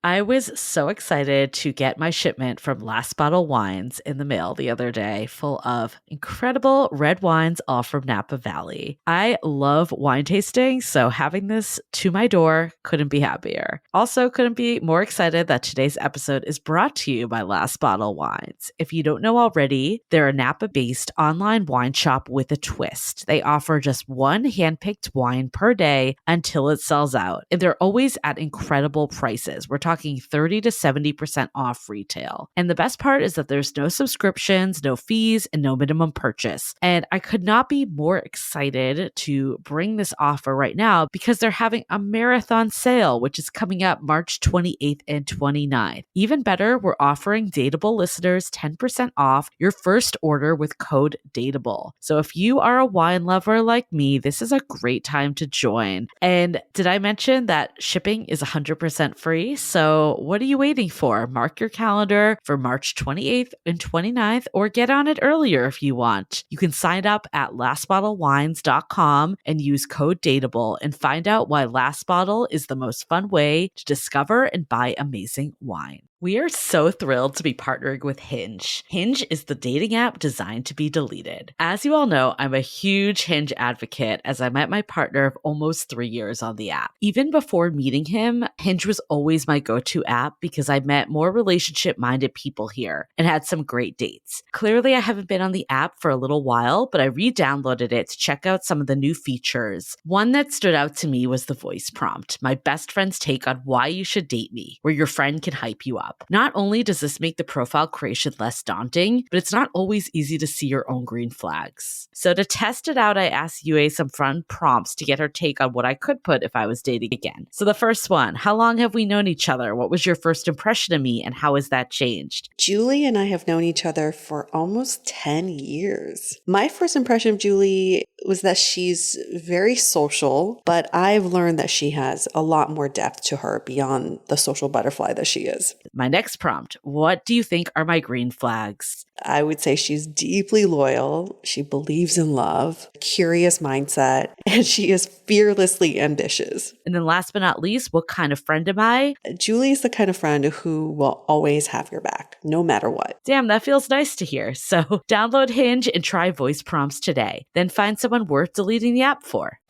I was so excited to get my shipment from Last Bottle Wines in the mail the other day, full of incredible red wines, all from Napa Valley. I love wine tasting, so having this to my door couldn't be happier. Also, couldn't be more excited that today's episode is brought to you by Last Bottle Wines. If you don't know already, they're a Napa-based online wine shop with a twist. They offer just one handpicked wine per day until it sells out, and they're always at incredible prices. We're talking 30 to 70% off retail. And the best part is that there's no subscriptions, no fees, and no minimum purchase. And I could not be more excited to bring this offer right now because they're having a marathon sale, which is coming up March 28th and 29th. Even better, we're offering Dateable listeners 10% off your first order with code DATEABLE. So if you are a wine lover like me, this is a great time to join. And did I mention that shipping is 100% free? So what are you waiting for? Mark your calendar for March 28th and 29th, or get on it earlier if you want. You can sign up at lastbottlewines.com and use code DATEABLE and find out why Last Bottle is the most fun way to discover and buy amazing wine. We are so thrilled to be partnering with Hinge. Hinge is the dating app designed to be deleted. As you all know, I'm a huge Hinge advocate as I met my partner of almost 3 years on the app. Even before meeting him, Hinge was always my go-to app because I met more relationship-minded people here and had some great dates. Clearly, I haven't been on the app for a little while, but I re-downloaded it to check out some of the new features. One that stood out to me was the voice prompt, my best friend's take on why you should date me, where your friend can hype you up. Not only does this make the profile creation less daunting, but it's not always easy to see your own green flags. So to test it out, I asked Yue some fun prompts to get her take on what I could put if I was dating again. So the first one, how long have we known each other? What was your first impression of me and how has that changed? Julie and I have known each other for almost 10 years. My first impression of Julie was that she's very social, but I've learned that she has a lot more depth to her beyond the social butterfly that she is. My next prompt, what do you think are my green flags? I would say she's deeply loyal. She believes in love, curious mindset, and she is fearlessly ambitious. And then last but not least, what kind of friend am I? Julie is the kind of friend who will always have your back, no matter what. Damn, that feels nice to hear. So download Hinge and try voice prompts today. Then find someone worth deleting the app for.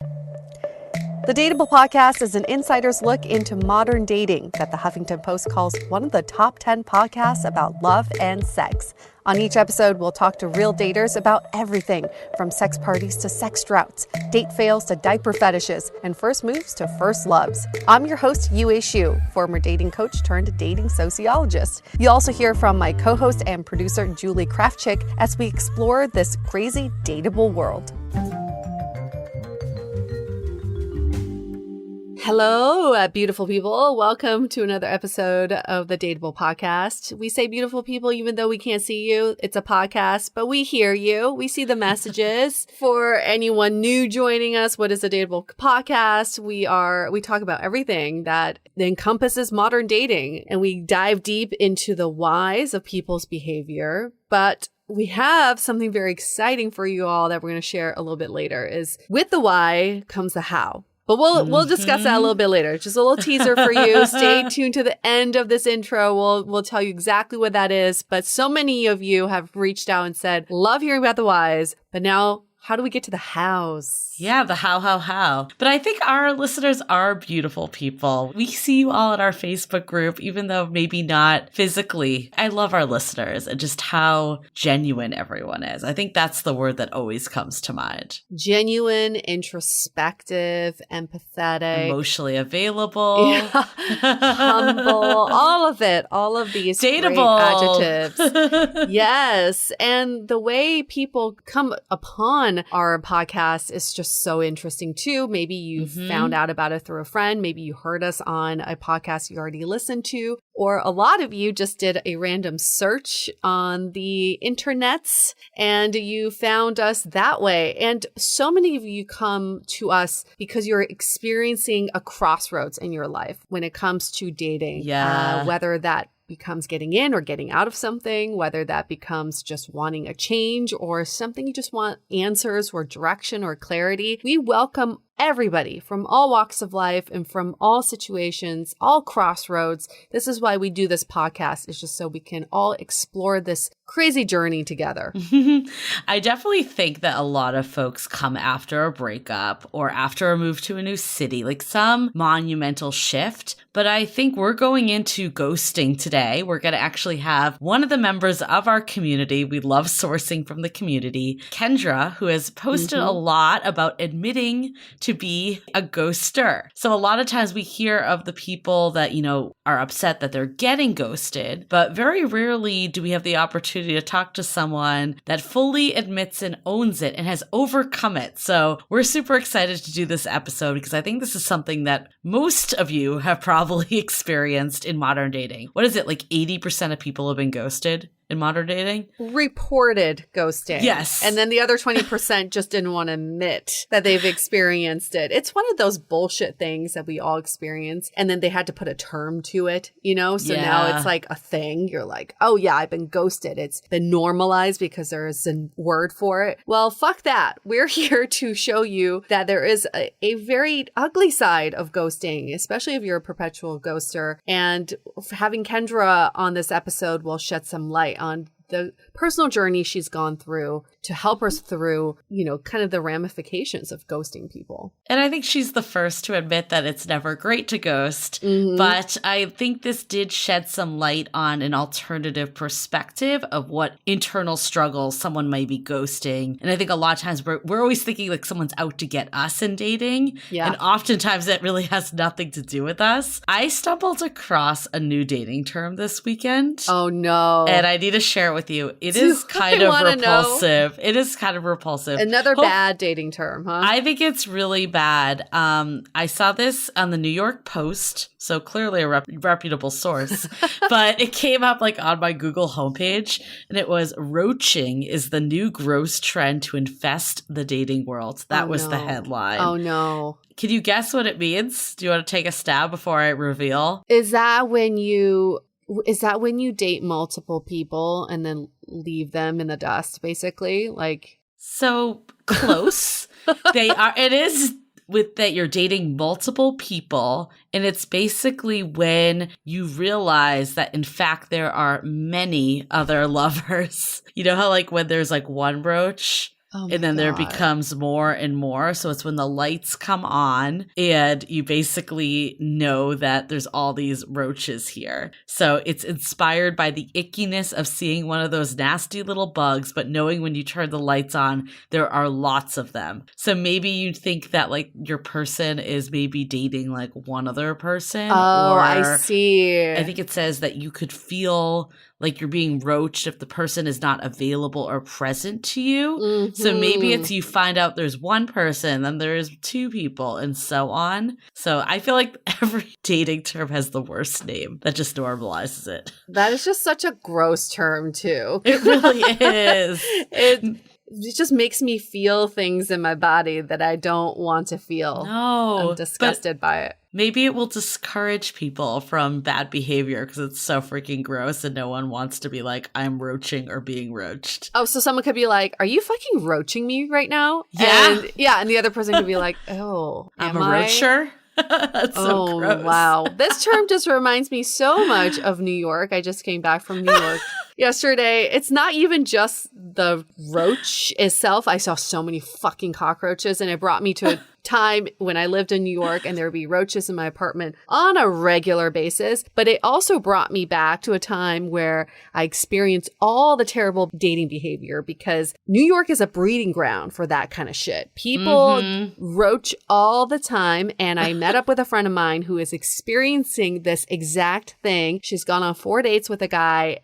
The Dateable podcast is an insider's look into modern dating that the Huffington Post calls one of the top 10 podcasts about love and sex. On each episode, we'll talk to real daters about everything from sex parties to sex droughts, date fails to diaper fetishes, and first moves to first loves. I'm your host, Yue Xu, former dating coach turned dating sociologist. You'll also hear from my co-host and producer, Julie Krafchick, as we explore this crazy dateable world. Hello, beautiful people. Welcome to another episode of the Dateable podcast. We say beautiful people even though we can't see you. It's a podcast, but we hear you. We see the messages. For anyone new joining us, what is a Dateable podcast? We talk about everything that encompasses modern dating, and we dive deep into the whys of people's behavior. But we have something very exciting for you all that we're going to share a little bit later. Is with the why comes the how. But we'll discuss that a little bit later. Just a little teaser for you. Stay tuned to the end of this intro. We'll tell you exactly what that is. But so many of you have reached out and said, love hearing about the whys, but now how do we get to the hows? Yeah, the how. But I think our listeners are beautiful people. We see you all in our Facebook group, even though maybe not physically. I love our listeners and just how genuine everyone is. I think that's the word that always comes to mind. Genuine, introspective, empathetic. Emotionally available. Yeah. Humble. All of it. All of these Dateable great adjectives. Yes. And the way people come upon our podcast is just so interesting too. Maybe you found out about it through a friend. Maybe you heard us on a podcast you already listened to, or a lot of you just did a random search on the internets and you found us that way. And so many of you come to us because you're experiencing a crossroads in your life when it comes to dating. Yeah. Whether that becomes getting in or getting out of something, whether that becomes just wanting a change or something you just want answers or direction or clarity. We welcome everybody from all walks of life and from all situations, all crossroads. This is why we do this podcast, is just so we can all explore this crazy journey together. I definitely think that a lot of folks come after a breakup or after a move to a new city, like some monumental shift. But I think we're going into ghosting today. We're going to actually have one of the members of our community. We love sourcing from the community, Kendra, who has posted a lot about admitting to be a ghoster. So a lot of times we hear of the people that, are upset that they're getting ghosted, but very rarely do we have the opportunity to talk to someone that fully admits and owns it and has overcome it. So we're super excited to do this episode because I think this is something that most of you have probably experienced in modern dating. What is it, like 80% of people have been ghosted in modern dating? Reported ghosting. Yes. And then the other 20% just didn't want to admit that they've experienced it. It's one of those bullshit things that we all experience. And then they had to put a term to it, So now it's like a thing. You're like, oh yeah, I've been ghosted. It's been normalized because there is a word for it. Well, fuck that. We're here to show you that there is a very ugly side of ghosting, especially if you're a perpetual ghoster. And having Kendra on this episode will shed some light on the personal journey she's gone through to help us through, kind of the ramifications of ghosting people. And I think she's the first to admit that it's never great to ghost, but I think this did shed some light on an alternative perspective of what internal struggles someone might be ghosting. And I think a lot of times we're always thinking like someone's out to get us in dating. Yeah. And oftentimes that really has nothing to do with us. I stumbled across a new dating term this weekend. Oh no. And I need to share it with you. It is kind of repulsive. It is kind of repulsive. Another bad dating term, huh? I think it's really bad. I saw this on the New York Post, so clearly a reputable source, but it came up like on my Google homepage, and it was roaching is the new gross trend to infest the dating world. That was the headline. Oh no. Can you guess what it means? Do you want to take a stab before I reveal? Is that when you date multiple people and then leave them in the dust, basically? So close. It is with that you're dating multiple people, and it's basically when you realize that in fact there are many other lovers. You know how when there's one roach? Oh and then there becomes more and more. So it's when the lights come on and you basically know that there's all these roaches here. So it's inspired by the ickiness of seeing one of those nasty little bugs, but knowing when you turn the lights on, there are lots of them. So maybe you think that your person is maybe dating one other person. Oh, I see. I think it says that you could feel like you're being roached if the person is not available or present to you. So maybe it's you find out there's one person, then there's two people, and so on. So I feel like every dating term has the worst name. That just normalizes it. That is just such a gross term, too. It really is. It just makes me feel things in my body that I don't want to feel. No. I'm disgusted by it. Maybe it will discourage people from bad behavior because it's so freaking gross and no one wants to be like, I'm roaching or being roached. Oh, so someone could be like, are you fucking roaching me right now? Yeah. And the other person could be like, oh, I'm a roacher? That's so gross. Wow. This term just reminds me so much of New York. I just came back from New York yesterday. It's not even just the roach itself. I saw so many fucking cockroaches, and it brought me to a time when I lived in New York and there would be roaches in my apartment on a regular basis. But it also brought me back to a time where I experienced all the terrible dating behavior because New York is a breeding ground for that kind of shit. People roach all the time. And I met up with a friend of mine who is experiencing this exact thing. She's gone on 4 dates with a guy.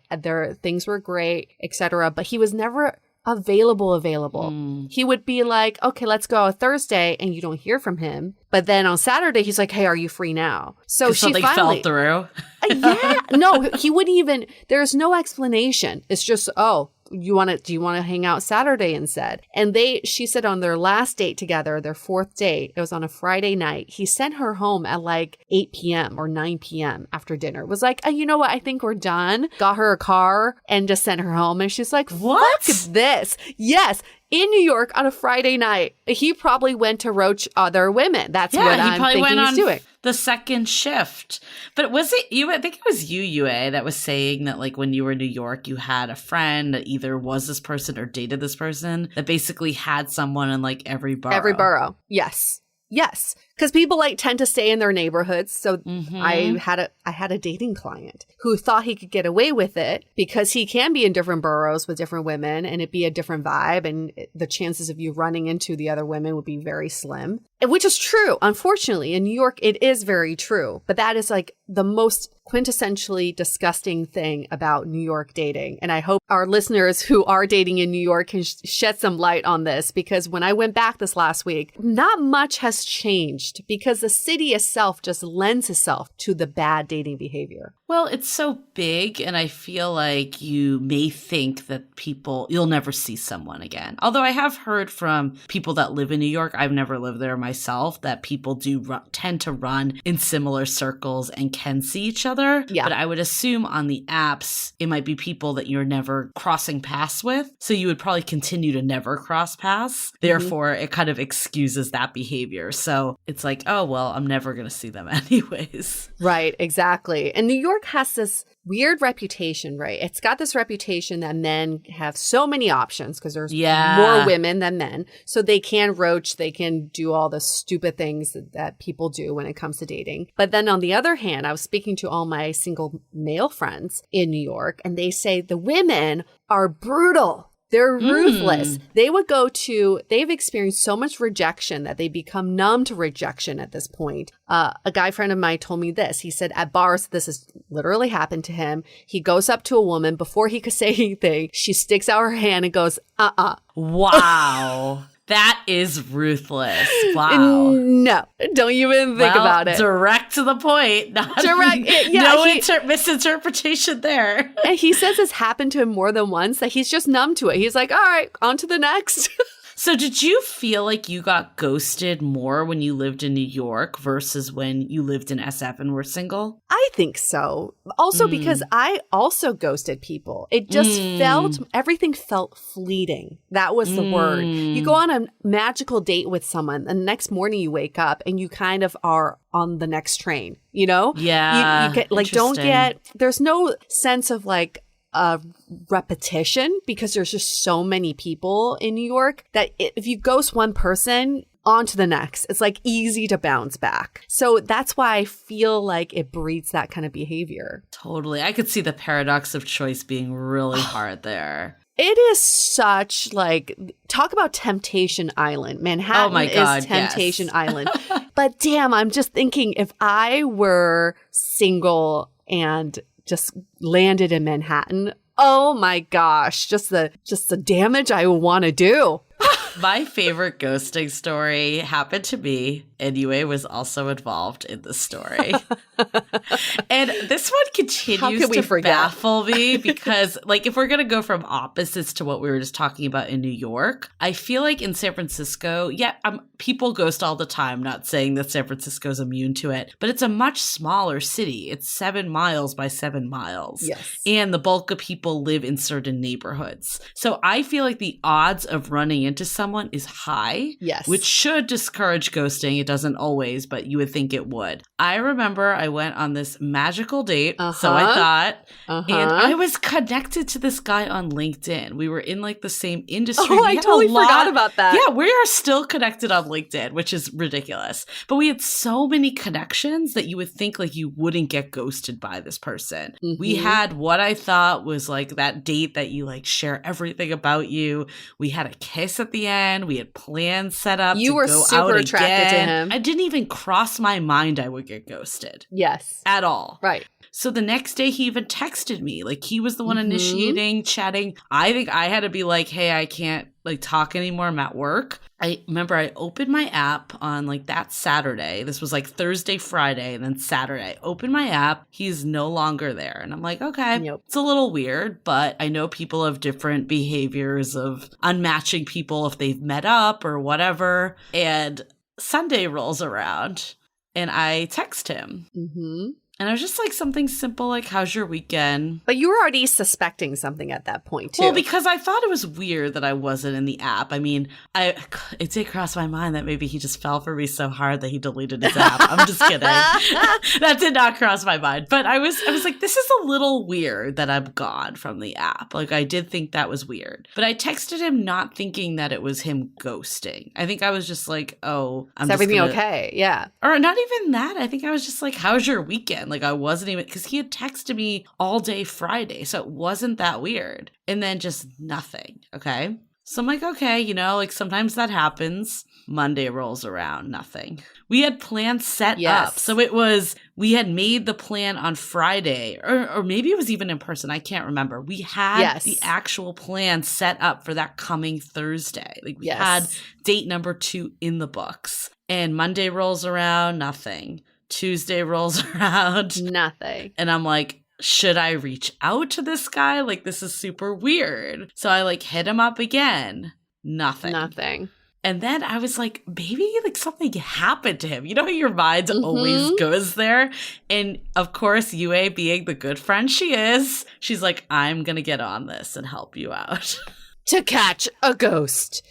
Things were great, etc. But he was never available. He would be like, okay, let's go on Thursday, and you don't hear from him. But then on Saturday, he's like, hey, are you free now? So she something fell through. Yeah. No, he wouldn't even, there's no explanation. It's just, do you want to hang out Saturday instead? And she said on their last date together, their fourth date, it was on a Friday night. He sent her home at 8 p.m. or 9 p.m. after dinner. It was like, you know what? I think we're done. Got her a car and just sent her home. And she's like, what? Fuck this. Yes. in New York on a Friday night. He probably went to roach other women. That's what I'm thinking he's doing. The second shift. But was it you? I think it was you, Yue, that was saying that like when you were in New York, you had a friend that either was this person or dated this person that basically had someone in like every borough. Every borough. Yes. Yes. Because people like tend to stay in their neighborhoods. So I had a dating client who thought he could get away with it because he can be in different boroughs with different women and it'd be a different vibe. And the chances of you running into the other women would be very slim, which is true. Unfortunately, in New York, it is very true. But that is like the most quintessentially disgusting thing about New York dating. And I hope our listeners who are dating in New York can shed some light on this, because when I went back this last week, not much has changed because the city itself just lends itself to the bad dating behavior. Well, it's so big, and I feel like you may think that you'll never see someone again. Although I have heard from people that live in New York, I've never lived there myself, that people do tend to run in similar circles and can see each other. Yeah. But I would assume on the apps, it might be people that you're never crossing paths with. So you would probably continue to never cross paths. Therefore, it kind of excuses that behavior. So it's like, oh, well, I'm never going to see them anyways. Right, exactly. And New York has this weird reputation, right? It's got this reputation that men have so many options because there's more women than men. So they can roach, they can do all the stupid things that people do when it comes to dating. But then on the other hand, I was speaking to all my single male friends in New York, and they say the women are brutal. They're ruthless. They've experienced so much rejection that they become numb to rejection at this point. A guy friend of mine told me this. He said at bars, this has literally happened to him. He goes up to a woman before he could say anything. She sticks out her hand and goes, Wow. That is ruthless. Wow. No, don't even think about it. Direct to the point. Misinterpretation there. And he says this happened to him more than once, that he's just numb to it. He's like, all right, on to the next. So did you feel like you got ghosted more when you lived in New York versus when you lived in SF and were single? I think so. Also because I also ghosted people. It just everything felt fleeting. That was the word. You go on a magical date with someone, and the next morning you wake up and you kind of are on the next train, you know? Yeah. You get, like, there's no sense of like, repetition, because there's just so many people in New York that if you ghost one person, on to the next. It's like easy to bounce back. So that's why I feel like it breeds that kind of behavior. Totally. I could see the paradox of choice being really hard there. It is such like, talk about Temptation Island. Manhattan is Temptation Island. But damn, I'm just thinking if I were single and just landed in Manhattan, oh my gosh, just the damage I want to do. My favorite ghosting story happened to me, and Yue was also involved in the story. And this one continues to baffle me because, like, if we're going to go from opposites to what we were just talking about in New York, I feel like in San Francisco, people ghost all the time, not saying that San Francisco is immune to it, but it's a much smaller city. It's 7 miles by 7 miles. Yes. And the bulk of people live in certain neighborhoods. So I feel like the odds of running into someone is high. Yes. Which should discourage ghosting. It doesn't always, but you would think it would. I remember I went on this magical date, so I thought, and I was connected to this guy on LinkedIn. We were in like the same industry. Oh, I totally forgot about that. Yeah, we are still connected on LinkedIn, which is ridiculous. But we had so many connections that you would think like you wouldn't get ghosted by this person. We had what I thought was like that date that you like share everything about you. We had a kiss at the end. We had plans set up. You were go super out attracted again. to him. I didn't even cross my mind I would get ghosted. Yes. At all. Right. So the next day he even texted me. Like he was the one initiating, chatting. I think I had to be like, hey, I can't like talk anymore. I'm at work. I remember I opened my app on like that Saturday. This was like Thursday, Friday, and then Saturday. I opened my app. He's no longer there. And I'm like, okay, It's a little weird, but I know people have different behaviors of unmatching people if they've met up or whatever. And Sunday rolls around and I text him. And I was just like something simple like, how's your weekend? But you were already suspecting something at that point, too. Well, because I thought it was weird that I wasn't in the app. I mean, it did cross my mind that maybe he just fell for me so hard that he deleted his app. I'm just kidding. That did not cross my mind. But I was like, this is a little weird that I'm gone from the app. Like, I did think that was weird. But I texted him not thinking that it was him ghosting. I think I was just like, oh, Is everything okay? Yeah. Or not even that. I think I was just like, how's your weekend? Like, I wasn't even, because he had texted me all day Friday, so it wasn't that weird. And then just nothing, okay? So I'm like, okay, like sometimes that happens. Monday rolls around, nothing. We had plans set up. So we had made the plan on Friday, or maybe it was even in person. I can't remember. We had the actual plan set up for that coming Thursday. Like we had date number 2 in the books. And Monday rolls around, nothing. Tuesday rolls around. Nothing. And I'm like, should I reach out to this guy? Like, this is super weird. So I like hit him up again. Nothing. And then I was like, maybe like something happened to him. You know how your mind always goes there? And of course, Yue, being the good friend she is, she's like, I'm going to get on this and help you out. To catch a ghost.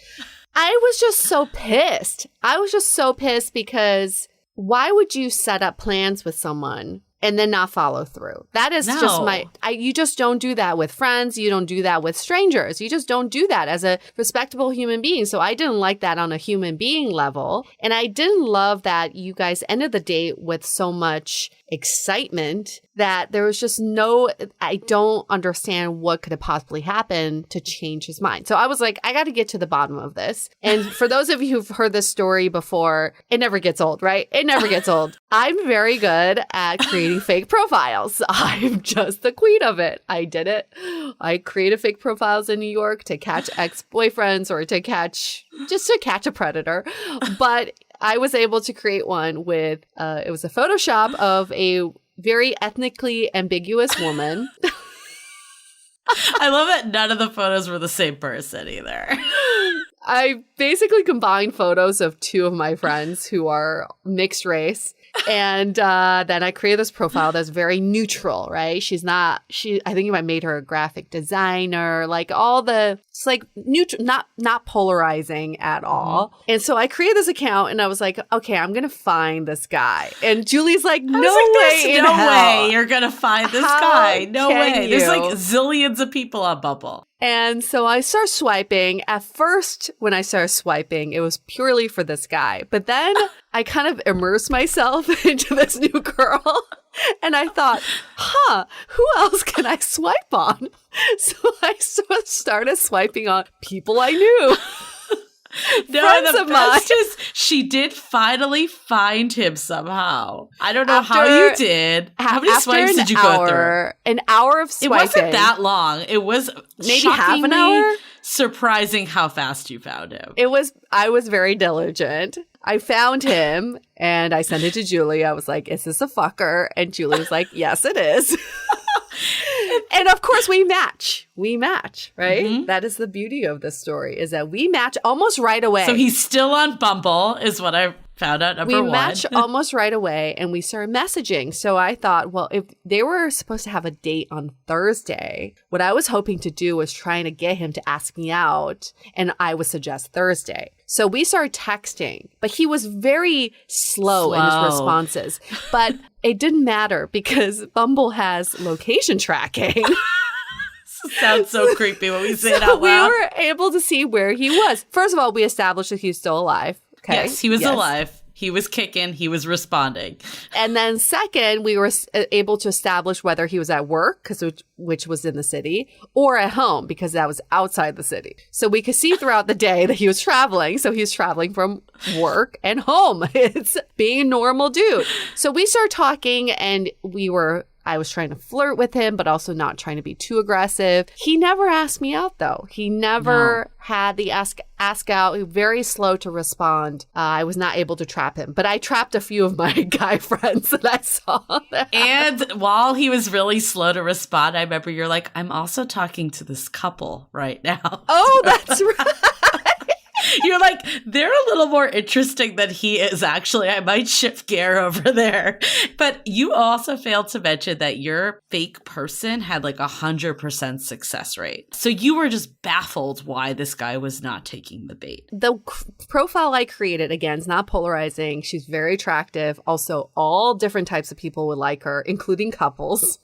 I was just so pissed. Because why would you set up plans with someone and then not follow through? That is just you just don't do that with friends. You don't do that with strangers. You just don't do that as a respectable human being. So I didn't like that on a human being level. And I didn't love that you guys ended the date with so much excitement that there was just I don't understand what could have possibly happened to change his mind. So I was like, I got to get to the bottom of this. And for those of you who've heard this story before, it never gets old, right? It never gets old. I'm very good at creating fake profiles. I'm just the queen of it. I did it. I created fake profiles in New York to catch ex-boyfriends or to catch a predator. But I was able to create one with, it was a Photoshop of a very ethnically ambiguous woman. I love that none of the photos were the same person either. I basically combined photos of 2 of my friends who are mixed race. And then I created this profile that's very neutral, right? I think I made her a graphic designer, like it's like neutral, not polarizing at all. And so I created this account and I was like, okay, I'm going to find this guy. And Julie's like, no way you're going to find this guy. No way. There's like zillions of people on Bumble. And so I start swiping. At first, when I started swiping, it was purely for this guy. But then I kind of immersed myself into this new girl. And I thought, who else can I swipe on? So I started swiping on people I knew. No, the best is she did finally find him somehow. I don't know how you did. How many swipes did you go through? An hour of swiping. It wasn't that long. It was maybe half an hour. Surprising how fast you found him. I was very diligent. I found him and I sent it to Julie. I was like, is this a fucker? And Julie was like, yes, it is. And of course we match, right? Mm-hmm. That is the beauty of this story, is that we match almost right away. So he's still on Bumble is what I found out, number 1. We matched almost right away and we started messaging. So I thought, well, if they were supposed to have a date on Thursday, what I was hoping to do was trying to get him to ask me out, and I would suggest Thursday. So we started texting, but he was very slow in his responses. But it didn't matter because Bumble has location tracking. Sounds so creepy when we say it out loud. We were able to see where he was. First of all, we established that he was still alive. Okay? Yes, he was alive. He was kicking. He was responding. And then second, we were able to establish whether he was at work, which was in the city, or at home, because that was outside the city. So we could see throughout the day that he was traveling. So he was traveling from work and home. It's being a normal dude. So we started talking and I was trying to flirt with him, but also not trying to be too aggressive. He never asked me out, though. He never had the ask out. He was very slow to respond. I was not able to trap him, but I trapped a few of my guy friends that I saw. And while he was really slow to respond, I remember you're like, I'm also talking to this couple right now. Oh, that's right. You're like, they're a little more interesting than he is, actually. I might shift gear over there. But you also failed to mention that your fake person had like 100% success rate. So you were just baffled why this guy was not taking the bait. The profile I created, again, is not polarizing. She's very attractive. Also, all different types of people would like her, including couples.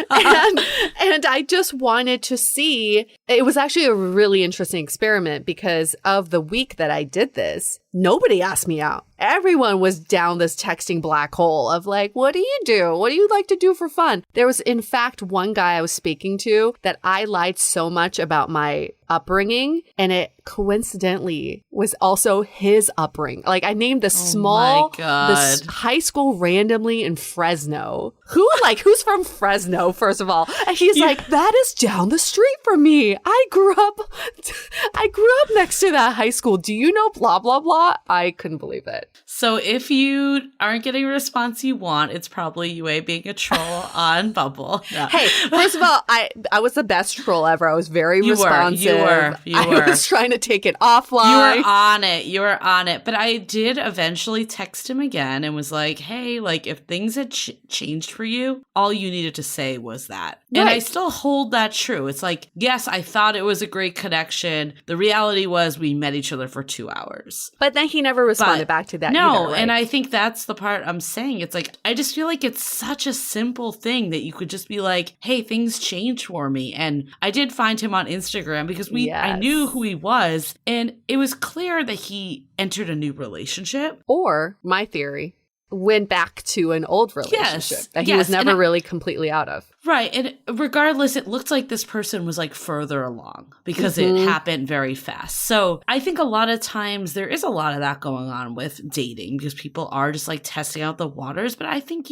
And I just wanted to see, it was actually a really interesting experiment because of the week that I did this, nobody asked me out. Everyone was down this texting black hole of like, what do you do? What do you like to do for fun? There was, in fact, one guy I was speaking to that I lied so much about my upbringing, and it coincidentally was also his upbringing. Like, I named this this high school randomly in Fresno. Who's from Fresno, first of all? And he's like, that is down the street from me. I grew up next to that high school. Do you know blah, blah, blah? I couldn't believe it. So if you aren't getting a response you want, it's probably you being a troll on Bumble. No. Hey, first of all, I was the best troll ever. I was very responsive. You were. I was trying to take it offline. You were on it. But I did eventually text him again and was like, hey, like if things had changed for you, all you needed to say was that. Right. And I still hold that true. It's like, yes, I thought it was a great connection. The reality was we met each other for 2 hours. But then he never responded back to that. No, either, right? And I think that's the part I'm saying. It's like, I just feel like it's such a simple thing that you could just be like, hey, things changed for me. And I did find him on Instagram because I knew who he was. And it was clear that he entered a new relationship. Or, my theory, went back to an old relationship that he was never really completely out of. Right. And regardless, it looked like this person was like further along because it happened very fast. So I think a lot of times there is a lot of that going on with dating because people are just like testing out the waters. But I think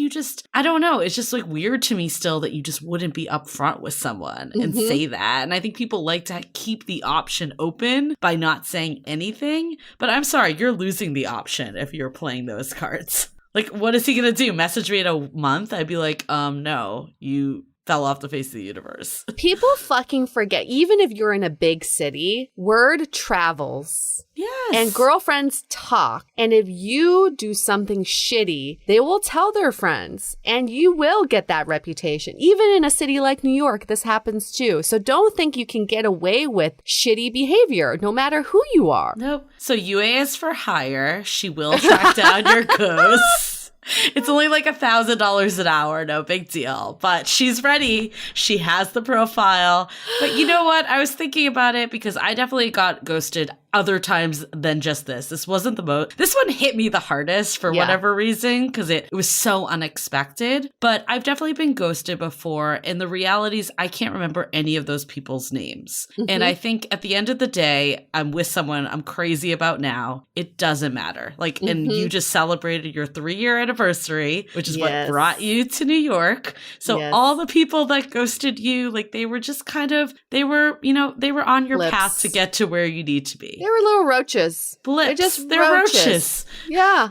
I don't know. It's just like weird to me still that you just wouldn't be upfront with someone and say that. And I think people like to keep the option open by not saying anything. But I'm sorry, you're losing the option if you're playing those cards. Like, what is he going to do? Message me in a month? I'd be like, no, you fell off the face of the universe. People fucking forget, even if you're in a big city, word travels. Yes. And girlfriends talk. And if you do something shitty, they will tell their friends. And you will get that reputation. Even in a city like New York, this happens too. So don't think you can get away with shitty behavior, no matter who you are. Nope. So UA is for hire. She will track down your ghosts. It's only like $1,000 an hour, no big deal. But she's ready. She has the profile. But you know what? I was thinking about it because I definitely got ghosted other times than just this. This wasn't the most. This one hit me the hardest for whatever reason because it was so unexpected. But I've definitely been ghosted before. And the reality is I can't remember any of those people's names. And I think at the end of the day, I'm with someone I'm crazy about now. It doesn't matter. Like, and you just celebrated your 3-year anniversary, which is what brought you to New York. So all the people that ghosted you, like they were just kind of, they were on your path to get to where you need to be. They were little roaches. Blips. They're roaches. Yeah.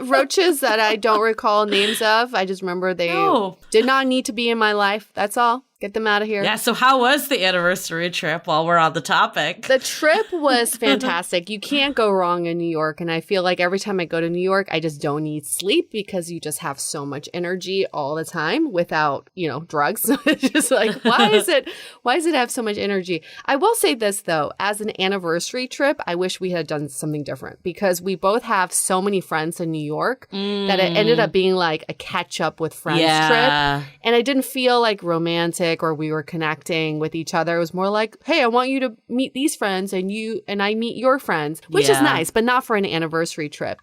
Roaches that I don't recall names of. I just remember they did not need to be in my life. That's all. Get them out of here. Yeah, so how was the anniversary trip while we're on the topic? The trip was fantastic. You can't go wrong in New York. And I feel like every time I go to New York, I just don't need sleep because you just have so much energy all the time without, drugs. It's just like, why does it have so much energy? I will say this, though. As an anniversary trip, I wish we had done something different because we both have so many friends in New York that it ended up being like a catch up with friends trip. And I didn't feel like romantic or we were connecting with each other. It was more like, hey, I want you to meet these friends and I meet your friends, which is nice, but not for an anniversary trip.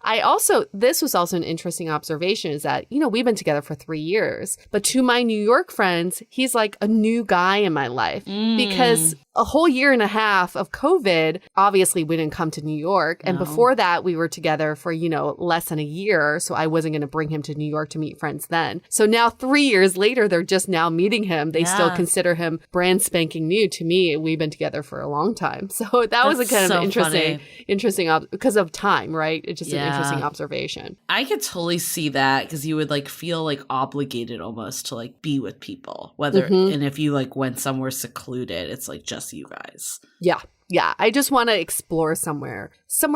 This was also an interesting observation is that, we've been together for 3 years, but to my New York friends, he's like a new guy in my life because a whole year and a half of COVID, obviously we didn't come to New York. And before that, we were together for, less than a year. So I wasn't going to bring him to New York to meet friends then. So now 3 years later, they're just now meeting him. They still consider him brand spanking new. To me, we've been together for a long time. So that was a kind of interesting because of time, right? It's just an interesting observation. I could totally see that because you would like feel like obligated almost to like be with people, whether and if you like went somewhere secluded, it's like just you guys. Yeah. Yeah, I just want to explore somewhere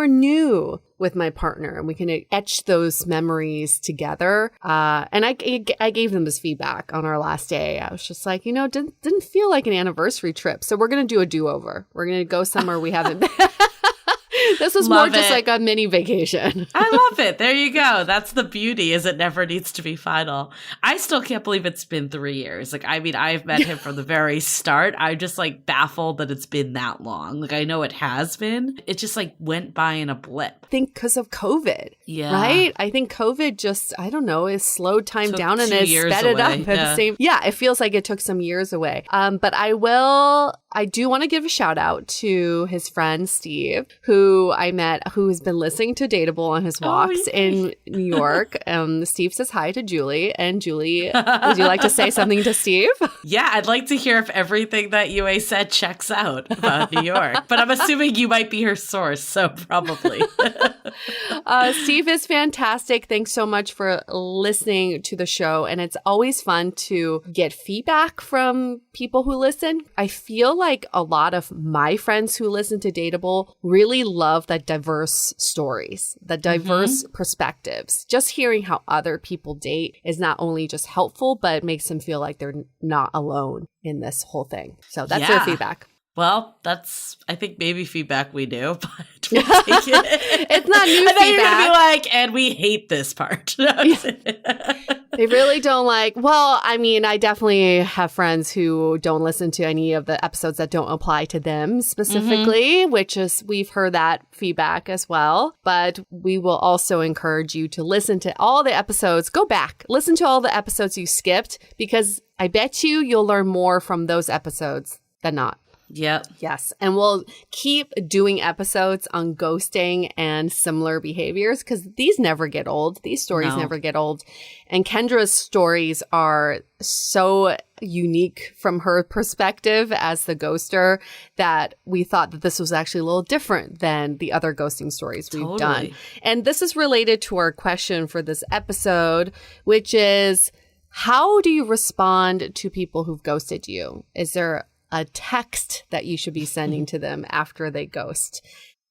new with my partner, and we can etch those memories together. And I gave them this feedback on our last day. I was just like, didn't feel like an anniversary trip. So we're going to do a do-over. We're going to go somewhere we haven't been. This was more just like a mini vacation. I love it. There you go. That's the beauty, is it never needs to be final. I still can't believe it's been 3 years. Like, I mean, I've met him from the very start. I'm just like baffled that it's been that long. Like, I know it has been. It just like went by in a blip. I think because of COVID. Yeah. Right? I think COVID just, I don't know, has slowed time down and has sped it up at the same. Yeah, it feels like it took some years away. But I do want to give a shout out to his friend Steve, who I met, who has been listening to Dateable on his walks in New York. Steve says hi to Julie. And Julie, would you like to say something to Steve? Yeah, I'd like to hear if everything that Yue said checks out about New York. But I'm assuming you might be her source, so probably. Steve is fantastic. Thanks so much for listening to the show. And it's always fun to get feedback from people who listen. I feel like a lot of my friends who listen to Dateable really love the diverse stories, the diverse perspectives. Just hearing how other people date is not only just helpful, but it makes them feel like they're not alone in this whole thing. So that's their feedback. Well, that's, I think, maybe feedback we do, but we'll take it. It's not new feedback. I thought you're going to be like, and we hate this part. They really don't like, well, I mean, I definitely have friends who don't listen to any of the episodes that don't apply to them specifically, which is, we've heard that feedback as well. But we will also encourage you to listen to all the episodes. Go back, listen to all the episodes you skipped, because I bet you'll learn more from those episodes than not. Yep. Yes. And we'll keep doing episodes on ghosting and similar behaviors, because these never get old. These stories never get old. And Kendra's stories are so unique from her perspective as the ghoster that we thought that this was actually a little different than the other ghosting stories we've done. And this is related to our question for this episode, which is, how do you respond to people who've ghosted you? Is there a text that you should be sending to them after they ghost?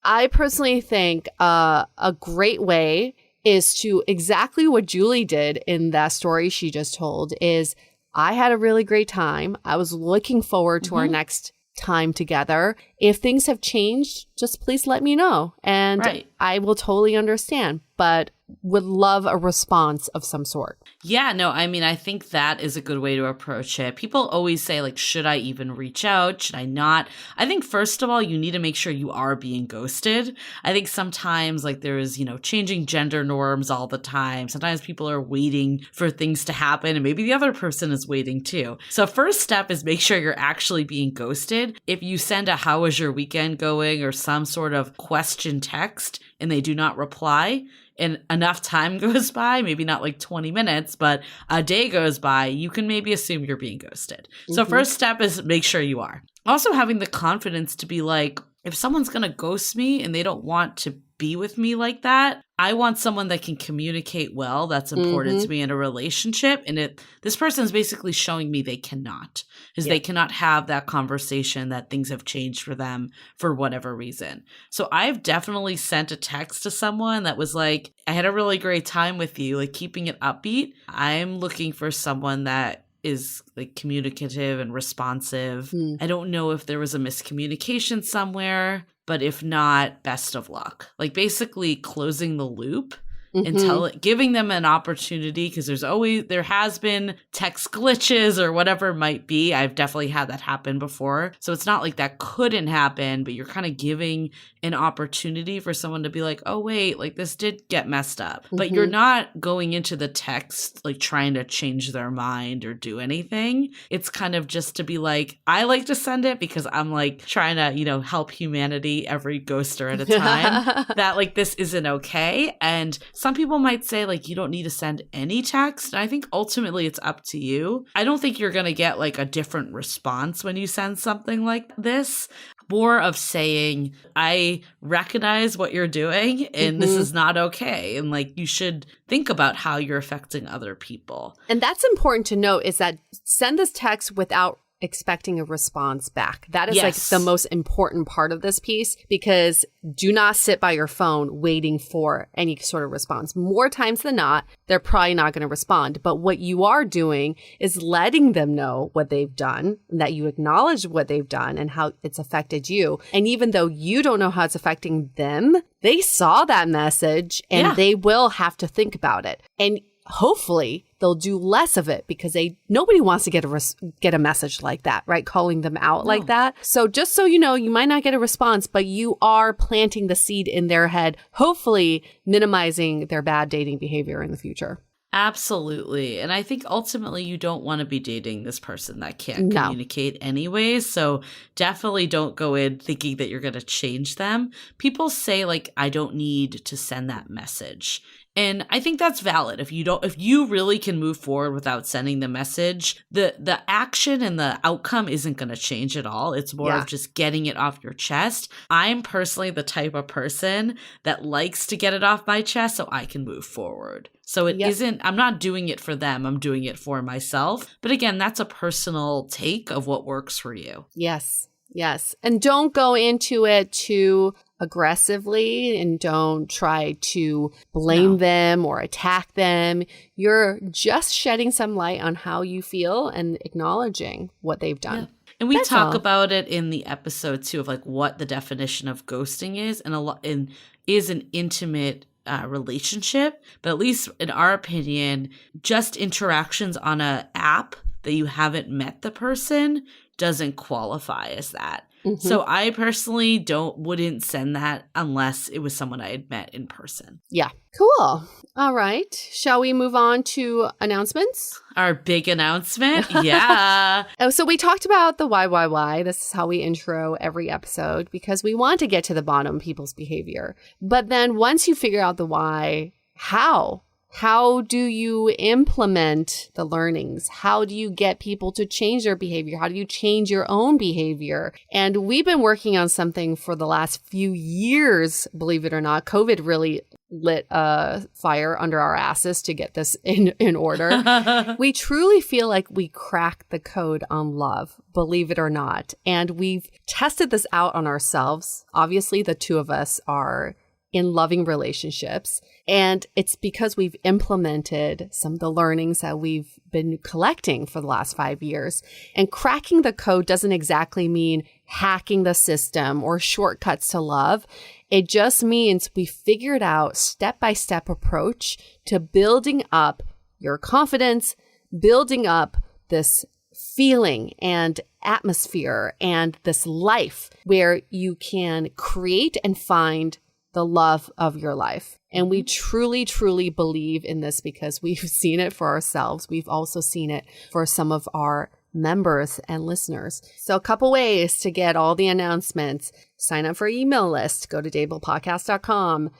I personally think a great way is to exactly what Julie did in that story she just told is, I had a really great time. I was looking forward to our next time together. If things have changed, just please let me know. And I will totally understand, but would love a response of some sort. Yeah, no, I mean, I think that is a good way to approach it. People always say, like, should I even reach out? Should I not? I think, first of all, you need to make sure you are being ghosted. I think sometimes, like, there is, changing gender norms all the time. Sometimes people are waiting for things to happen, and maybe the other person is waiting too. So first step is make sure you're actually being ghosted. If you send a "how was your weekend going?" or some sort of question text and they do not reply, and enough time goes by, maybe not like 20 minutes, but a day goes by, you can maybe assume you're being ghosted. So first step is make sure you are. Also having the confidence to be like, if someone's going to ghost me and they don't want to be with me like that, I want someone that can communicate well. That's important to me in a relationship. And this person is basically showing me they cannot, because they cannot have that conversation that things have changed for them for whatever reason. So I've definitely sent a text to someone that was like, I had a really great time with you, like keeping it upbeat. I'm looking for someone that is like communicative and responsive. I don't know if there was a miscommunication somewhere, but if not, best of luck. Like basically closing the loop and giving them an opportunity, because there has been text glitches or whatever it might be. I've definitely had that happen before. So it's not like that couldn't happen, but you're kind of giving an opportunity for someone to be like, oh, wait, like this did get messed up. But you're not going into the text like trying to change their mind or do anything. It's kind of just to be like, I like to send it because I'm like trying to, help humanity every ghoster at a time, that like this isn't okay. And some people might say like, you don't need to send any text. And I think ultimately it's up to you. I don't think you're going to get like a different response when you send something like this. More of saying, I recognize what you're doing and this is not okay. And like, you should think about how you're affecting other people. And that's important to note, is that send this text without expecting a response back. That is like the most important part of this piece, because do not sit by your phone waiting for any sort of response. More times than not, they're probably not going to respond. But what you are doing is letting them know what they've done, that you acknowledge what they've done and how it's affected you. And even though you don't know how it's affecting them, they saw that message and they will have to think about it. And hopefully they'll do less of it, because nobody wants to get a message like that, right? Calling them out like that. So just so you know, you might not get a response, but you are planting the seed in their head, hopefully minimizing their bad dating behavior in the future. Absolutely. And I think ultimately you don't want to be dating this person that can't communicate anyways. So definitely don't go in thinking that you're going to change them. People say like, I don't need to send that message. And I think that's valid. If you really can move forward without sending the message, the action and the outcome isn't going to change at all. It's more of just getting it off your chest. I'm personally the type of person that likes to get it off my chest so I can move forward. So it isn't, I'm not doing it for them. I'm doing it for myself. But again, that's a personal take of what works for you. Yes. Yes. And don't go into it too aggressively, and don't try to blame them or attack them. You're just shedding some light on how you feel and acknowledging what they've done. Yeah. And we talk about it in the episode too, of like what the definition of ghosting is, and is an intimate relationship. But at least in our opinion, just interactions on a app that you haven't met the person doesn't qualify as that. Mm-hmm. So I personally wouldn't send that unless it was someone I had met in person. Yeah. Cool. All right. Shall we move on to announcements? Our big announcement. Yeah. So we talked about the why. This is how we intro every episode, because we want to get to the bottom of people's behavior. But then once you figure out the why, how? How do you implement the learnings? How do you get people to change their behavior? How do you change your own behavior? And we've been working on something for the last few years, believe it or not. COVID really lit a fire under our asses to get this in order. We truly feel like we cracked the code on love, believe it or not. And we've tested this out on ourselves. Obviously, the two of us are in loving relationships. And it's because we've implemented some of the learnings that we've been collecting for the last 5 years. And cracking the code doesn't exactly mean hacking the system or shortcuts to love. It just means we figured out step-by-step approach to building up your confidence, building up this feeling and atmosphere and this life where you can create and find the love of your life. And we truly, truly believe in this because we've seen it for ourselves. We've also seen it for some of our members and listeners. So a couple ways to get all the announcements. Sign up for our email list. Go to dateablepodcast.com.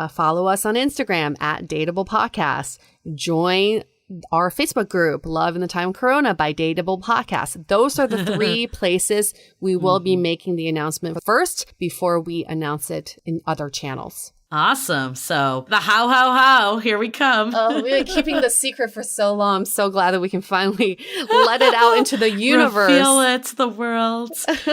Follow us on Instagram at dateablepodcast. Join our Facebook group, Love in the Time of Corona by Dateable Podcast. Those are the three places we will be making the announcement first before we announce it in other channels. Awesome. So the how, here we come. Oh, we've been keeping the secret for so long. I'm so glad that we can finally let it out into the universe. Reveal it to the world.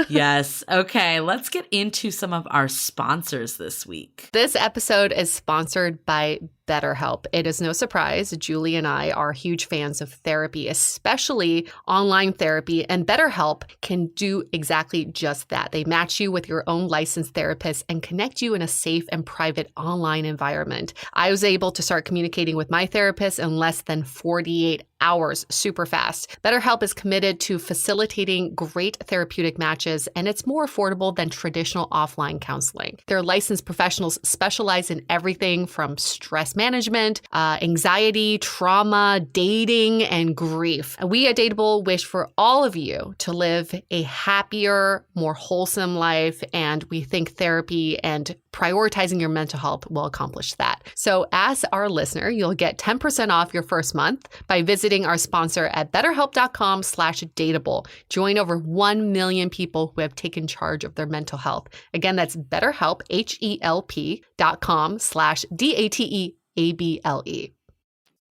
Yes. Okay. Let's get into some of our sponsors this week. This episode is sponsored by BetterHelp. It is no surprise. Julie and I are huge fans of therapy, especially online therapy, and BetterHelp can do exactly just that. They match you with your own licensed therapist and connect you in a safe and private online environment. I was able to start communicating with my therapist in less than 48 hours, super fast. BetterHelp is committed to facilitating great therapeutic matches, and it's more affordable than traditional offline counseling. Their licensed professionals specialize in everything from stress management, anxiety, trauma, dating, and grief. We at Dateable wish for all of you to live a happier, more wholesome life, and we think therapy and prioritizing your mental health will accomplish that. So as our listener, you'll get 10% off your first month by visiting our sponsor at betterhelp.com/dateable. Join over 1 million people who have taken charge of their mental health. Again, that's BetterHelp, HELP.com/DATEABLE.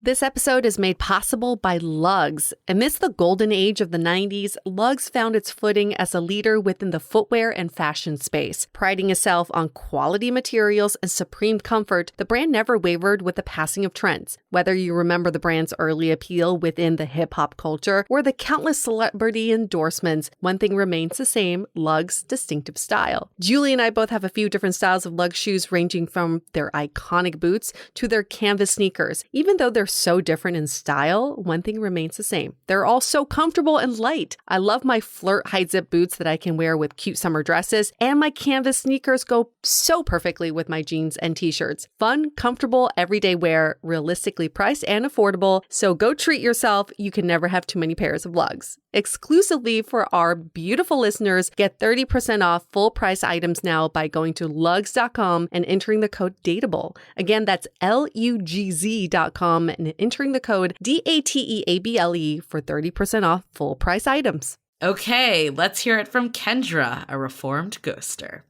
This episode is made possible by Lugs. Amidst the golden age of the 90s, Lugs found its footing as a leader within the footwear and fashion space. Priding itself on quality materials and supreme comfort, the brand never wavered with the passing of trends. Whether you remember the brand's early appeal within the hip-hop culture or the countless celebrity endorsements, one thing remains the same: Lugs' distinctive style. Julie and I both have a few different styles of Lugs shoes, ranging from their iconic boots to their canvas sneakers. Even though they're so different in style, one thing remains the same: they're all so comfortable and light. I love my flirt high zip boots that I can wear with cute summer dresses, and my canvas sneakers go so perfectly with my jeans and t-shirts. Fun, comfortable, everyday wear, realistically priced and affordable. So go treat yourself. You can never have too many pairs of Lugs. Exclusively for our beautiful listeners, get 30% off full price items now by going to lugs.com and entering the code DATEABLE. Again, that's LUGZ.com and entering the code DATEABLE for 30% off full price items. Okay, let's hear it from Kendra, a reformed ghoster.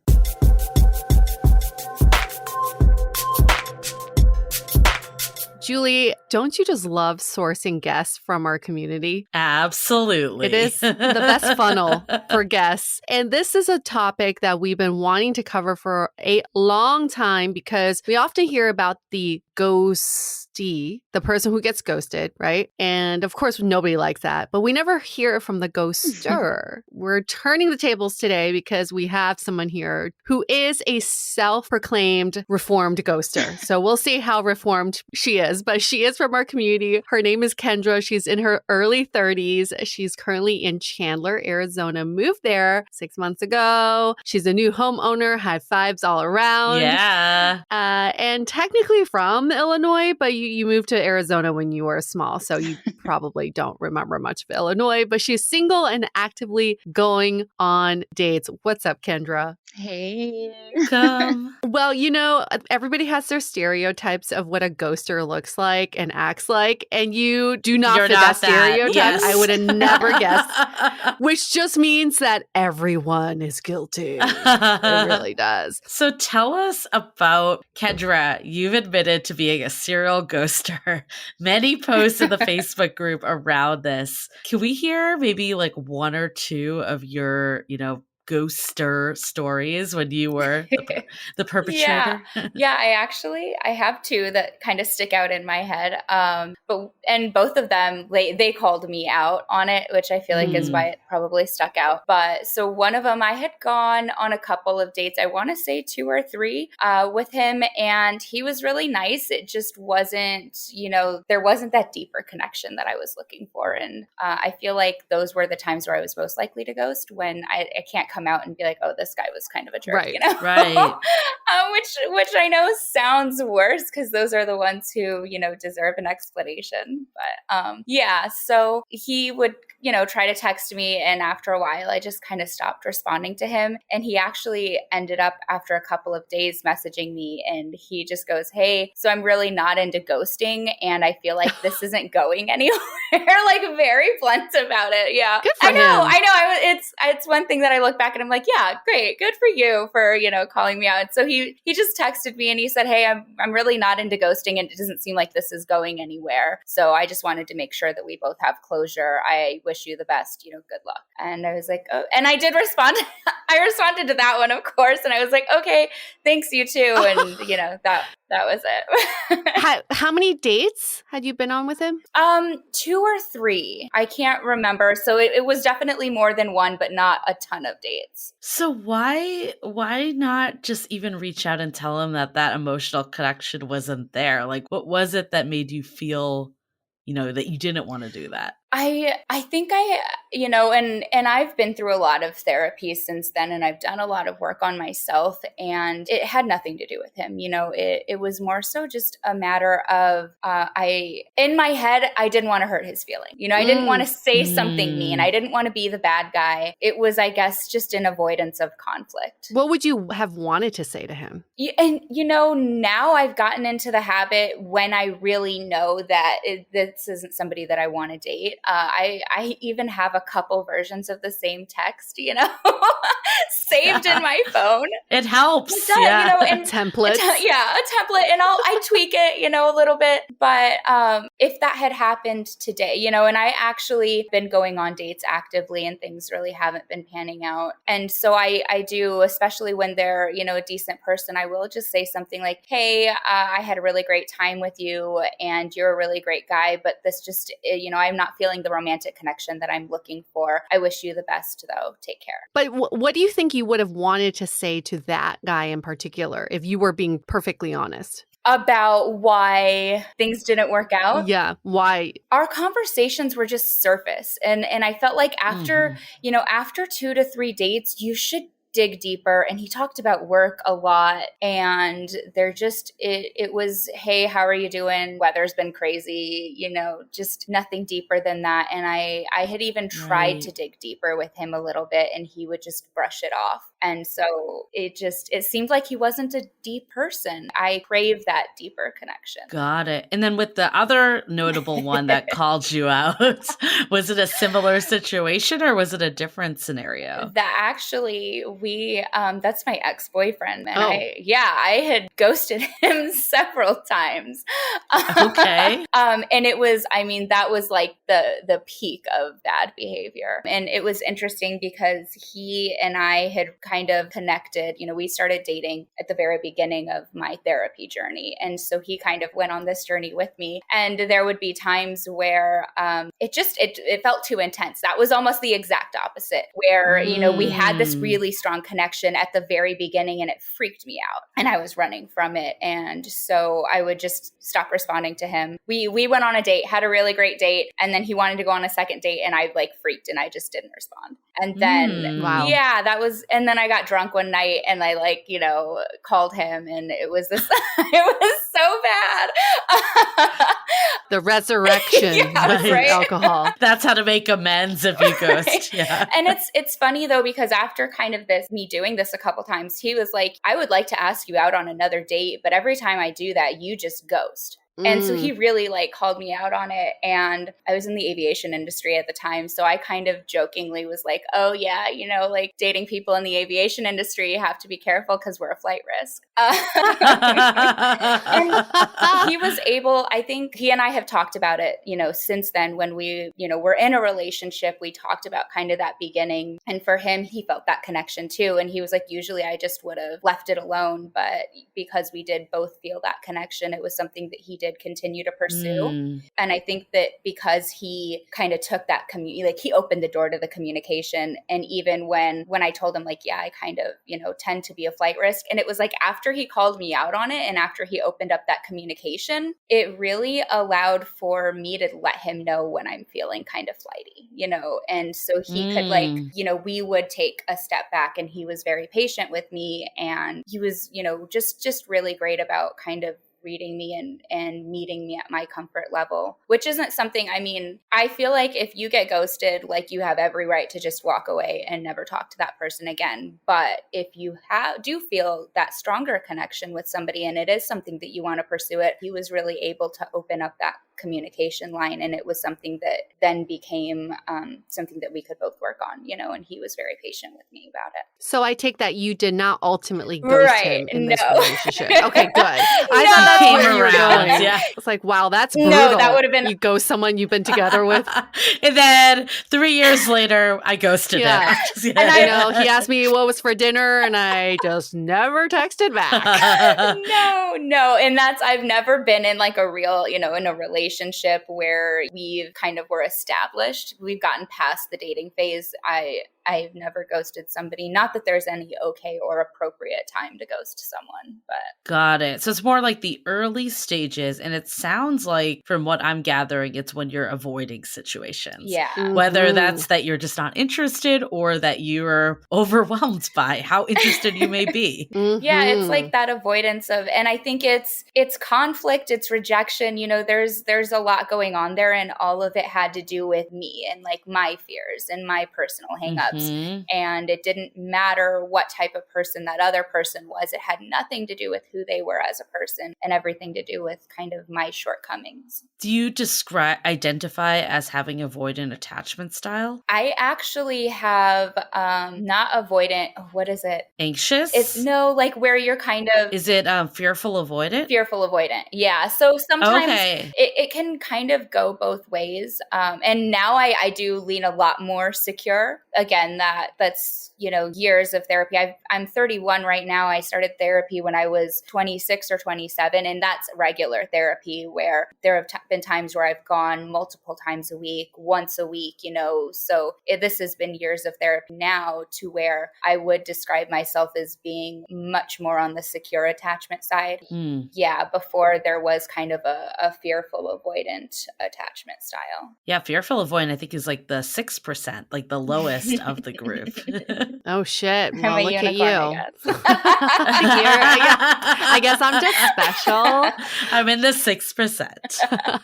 Julie, don't you just love sourcing guests from our community? Absolutely. It is the best funnel for guests. And this is a topic that we've been wanting to cover for a long time because we often hear about the ghostie, the person who gets ghosted, right? And of course, nobody likes that, but we never hear it from the ghoster. We're turning the tables today because we have someone here who is a self-proclaimed reformed ghoster. So we'll see how reformed she is, but she is from our community. Her name is Kendra. She's in her early 30s. She's currently in Chandler, Arizona, moved there 6 months ago. She's a new homeowner, high fives all around. Yeah. And technically from Illinois, but you moved to Arizona when you were small, so you probably don't remember much of Illinois, but she's single and actively going on dates. What's up, Kendra? Hey. Come. Well, everybody has their stereotypes of what a ghoster looks like and acts like, and you do not You're fit not that stereotype. Yes. I would have never guessed, which just means that everyone is guilty. It really does. So tell us about Kendra. You've admitted to being a serial ghoster. Many posts in the Facebook group around this. Can we hear maybe like one or two of your, ghoster stories when you were the perpetrator? Yeah, I have two that kind of stick out in my head. But both of them, they called me out on it, which I feel like is why it probably stuck out. But so one of them, I had gone on a couple of dates, I want to say 2 or 3 with him, and he was really nice. It just wasn't, there wasn't that deeper connection that I was looking for. And I feel like those were the times where I was most likely to ghost, when I can't come out and be like, oh, this guy was kind of a jerk, right. Right. Which I know sounds worse because those are the ones who, deserve an explanation. But so he would, try to text me, and after a while, I just kind of stopped responding to him. And he actually ended up, after a couple of days, messaging me, and he just goes, hey, so I'm really not into ghosting, and I feel like this isn't going anywhere. Like, very blunt about it. Yeah. Good for him. I know. It's one thing that I look back and I'm like, yeah, great. Good for you for, calling me out. So he just texted me and he said, hey, I'm really not into ghosting, and it doesn't seem like this is going anywhere. So I just wanted to make sure that we both have closure. I wish you the best, good luck. And I was like, oh, and I did respond. I responded to that one, of course. And I was like, okay, thanks, you too. And, that was it. How many dates had you been on with him? 2 or 3. I can't remember. So it was definitely more than one, but not a ton of dates. So why not just even reach out and tell him that emotional connection wasn't there? Like, what was it that made you feel, that you didn't want to do that? I think and I've been through a lot of therapy since then, and I've done a lot of work on myself, and it had nothing to do with him. It was more so just a matter of, in my head, I didn't want to hurt his feeling. I didn't want to say something mean. I didn't want to be the bad guy. It was, I guess, just an avoidance of conflict. What would you have wanted to say to him? And, now I've gotten into the habit, when I really know that this isn't somebody that I want to date. I even have a couple versions of the same text, saved in my phone. It helps. And templates. a template, and I tweak it, a little bit. But if that had happened today, you know, and I actually been going on dates actively and things really haven't been panning out. And so I do, especially when they're, you know, a decent person, I will just say something like, hey, I had a really great time with you and you're a really great guy, but this just, you know, I'm not feeling the romantic connection that I'm looking for. I wish you the best though. Take care. But what do you think you would have wanted to say to that guy in particular if you were being perfectly honest? About why things didn't work out. Yeah, why? Our conversations were just surface. And I felt like after, you know, after 2 to 3 dates, you should dig deeper. And he talked about work a lot, and they're just, it was, hey, how are you doing? Weather's been crazy, you know, just nothing deeper than that. And I had even tried to dig deeper with him a little bit, and he would just brush it off. And so it seemed like he wasn't a deep person. I crave that deeper connection. Got it. And then with the other notable one that called you out, was it a similar situation or was it a different scenario? That actually, that's my ex-boyfriend. And I had ghosted him several times. Okay. And it was, I mean, that was like the peak of bad behavior. And it was interesting because he and I had kind of connected. You know, we started dating at the very beginning of my therapy journey. And so he kind of went on this journey with me. And there would be times where it felt too intense. That was almost the exact opposite, where, you know, we had this really strong connection at the very beginning and it freaked me out and I was running from it. And so I would just stop responding to him. We went on a date, had a really great date. And then he wanted to go on a second date and I like freaked and I just didn't respond. And then, and then I got drunk one night and I like, you know, called him and it was this, it was so bad. The resurrection of alcohol. That's how to make amends if you ghost. Yeah. And it's funny though, because after kind of me doing this a couple times, he was like, I would like to ask you out on another date, but every time I do that, you just ghost. And so he really like called me out on it. And I was in the aviation industry at the time. So I kind of jokingly was like, oh yeah, you know, like dating people in the aviation industry, you have to be careful because we're a flight risk. And he was able, I think he and I have talked about it, you know, since then when we, you know, were in a relationship, we talked about kind of that beginning. And for him, he felt that connection too. And he was like, usually I just would have left it alone. But because we did both feel that connection, it was something that he did continue to pursue. And I think that because he kind of took that like he opened the door to the communication. And even when I told him like, yeah, I kind of, you know, tend to be a flight risk. And it was like after he called me out on it and after he opened up that communication, it really allowed for me to let him know when I'm feeling kind of flighty, you know? And so he could like, you know, we would take a step back and he was very patient with me. And he was, you know, just really great about kind of reading me and meeting me at my comfort level, which isn't something, I mean, I feel like if you get ghosted, like you have every right to just walk away and never talk to that person again. But if you do feel that stronger connection with somebody and it is something that you want to pursue it, he was really able to open up that communication line. And it was something that then became something that we could both work on, you know, and he was very patient with me about it. So I take that you did not ultimately ghost him in this relationship. Okay, good. I thought that's came where you were around. going. Yeah. It's like, wow, that's brutal. No, that would have been... You ghost someone you've been together with. And then 3 years later, I ghosted him. And I know he asked me what was for dinner and I just never texted back. No. And I've never been in like a real, you know, in a relationship where we kind of were established. We've gotten past the dating phase. I've never ghosted somebody. Not that there's any okay or appropriate time to ghost someone, but. Got it. So it's more like the early stages. And it sounds like, from what I'm gathering, it's when you're avoiding situations. Yeah. Whether that's that you're just not interested or that you're overwhelmed by how interested you may be. Yeah, it's like that avoidance of, and I think it's conflict, it's rejection. You know, there's a lot going on there, and all of it had to do with me and like my fears and my personal hangups concepts. And it didn't matter what type of person that other person was. It had nothing to do with who they were as a person and everything to do with kind of my shortcomings. Do you identify as having avoidant attachment style? I actually have not avoidant. What is it? Anxious? It's like where you're kind of. Is it fearful avoidant? Fearful avoidant. Yeah. So sometimes Okay. it can kind of go both ways. And now I do lean a lot more secure. Again, that's, years of therapy. I'm 31 right now. I started therapy when I was 26 or 27, and that's regular therapy where there have been times where I've gone multiple times a week, once a week, so this has been years of therapy now to where I would describe myself as being much more on the secure attachment side. Yeah, before there was kind of a fearful avoidant attachment style. Yeah, fearful avoidant I think is like the 6%, like the lowest of the group. Oh shit. Well, I'm a look at unicorn, you. I guess I'm just special. I'm in the 6%.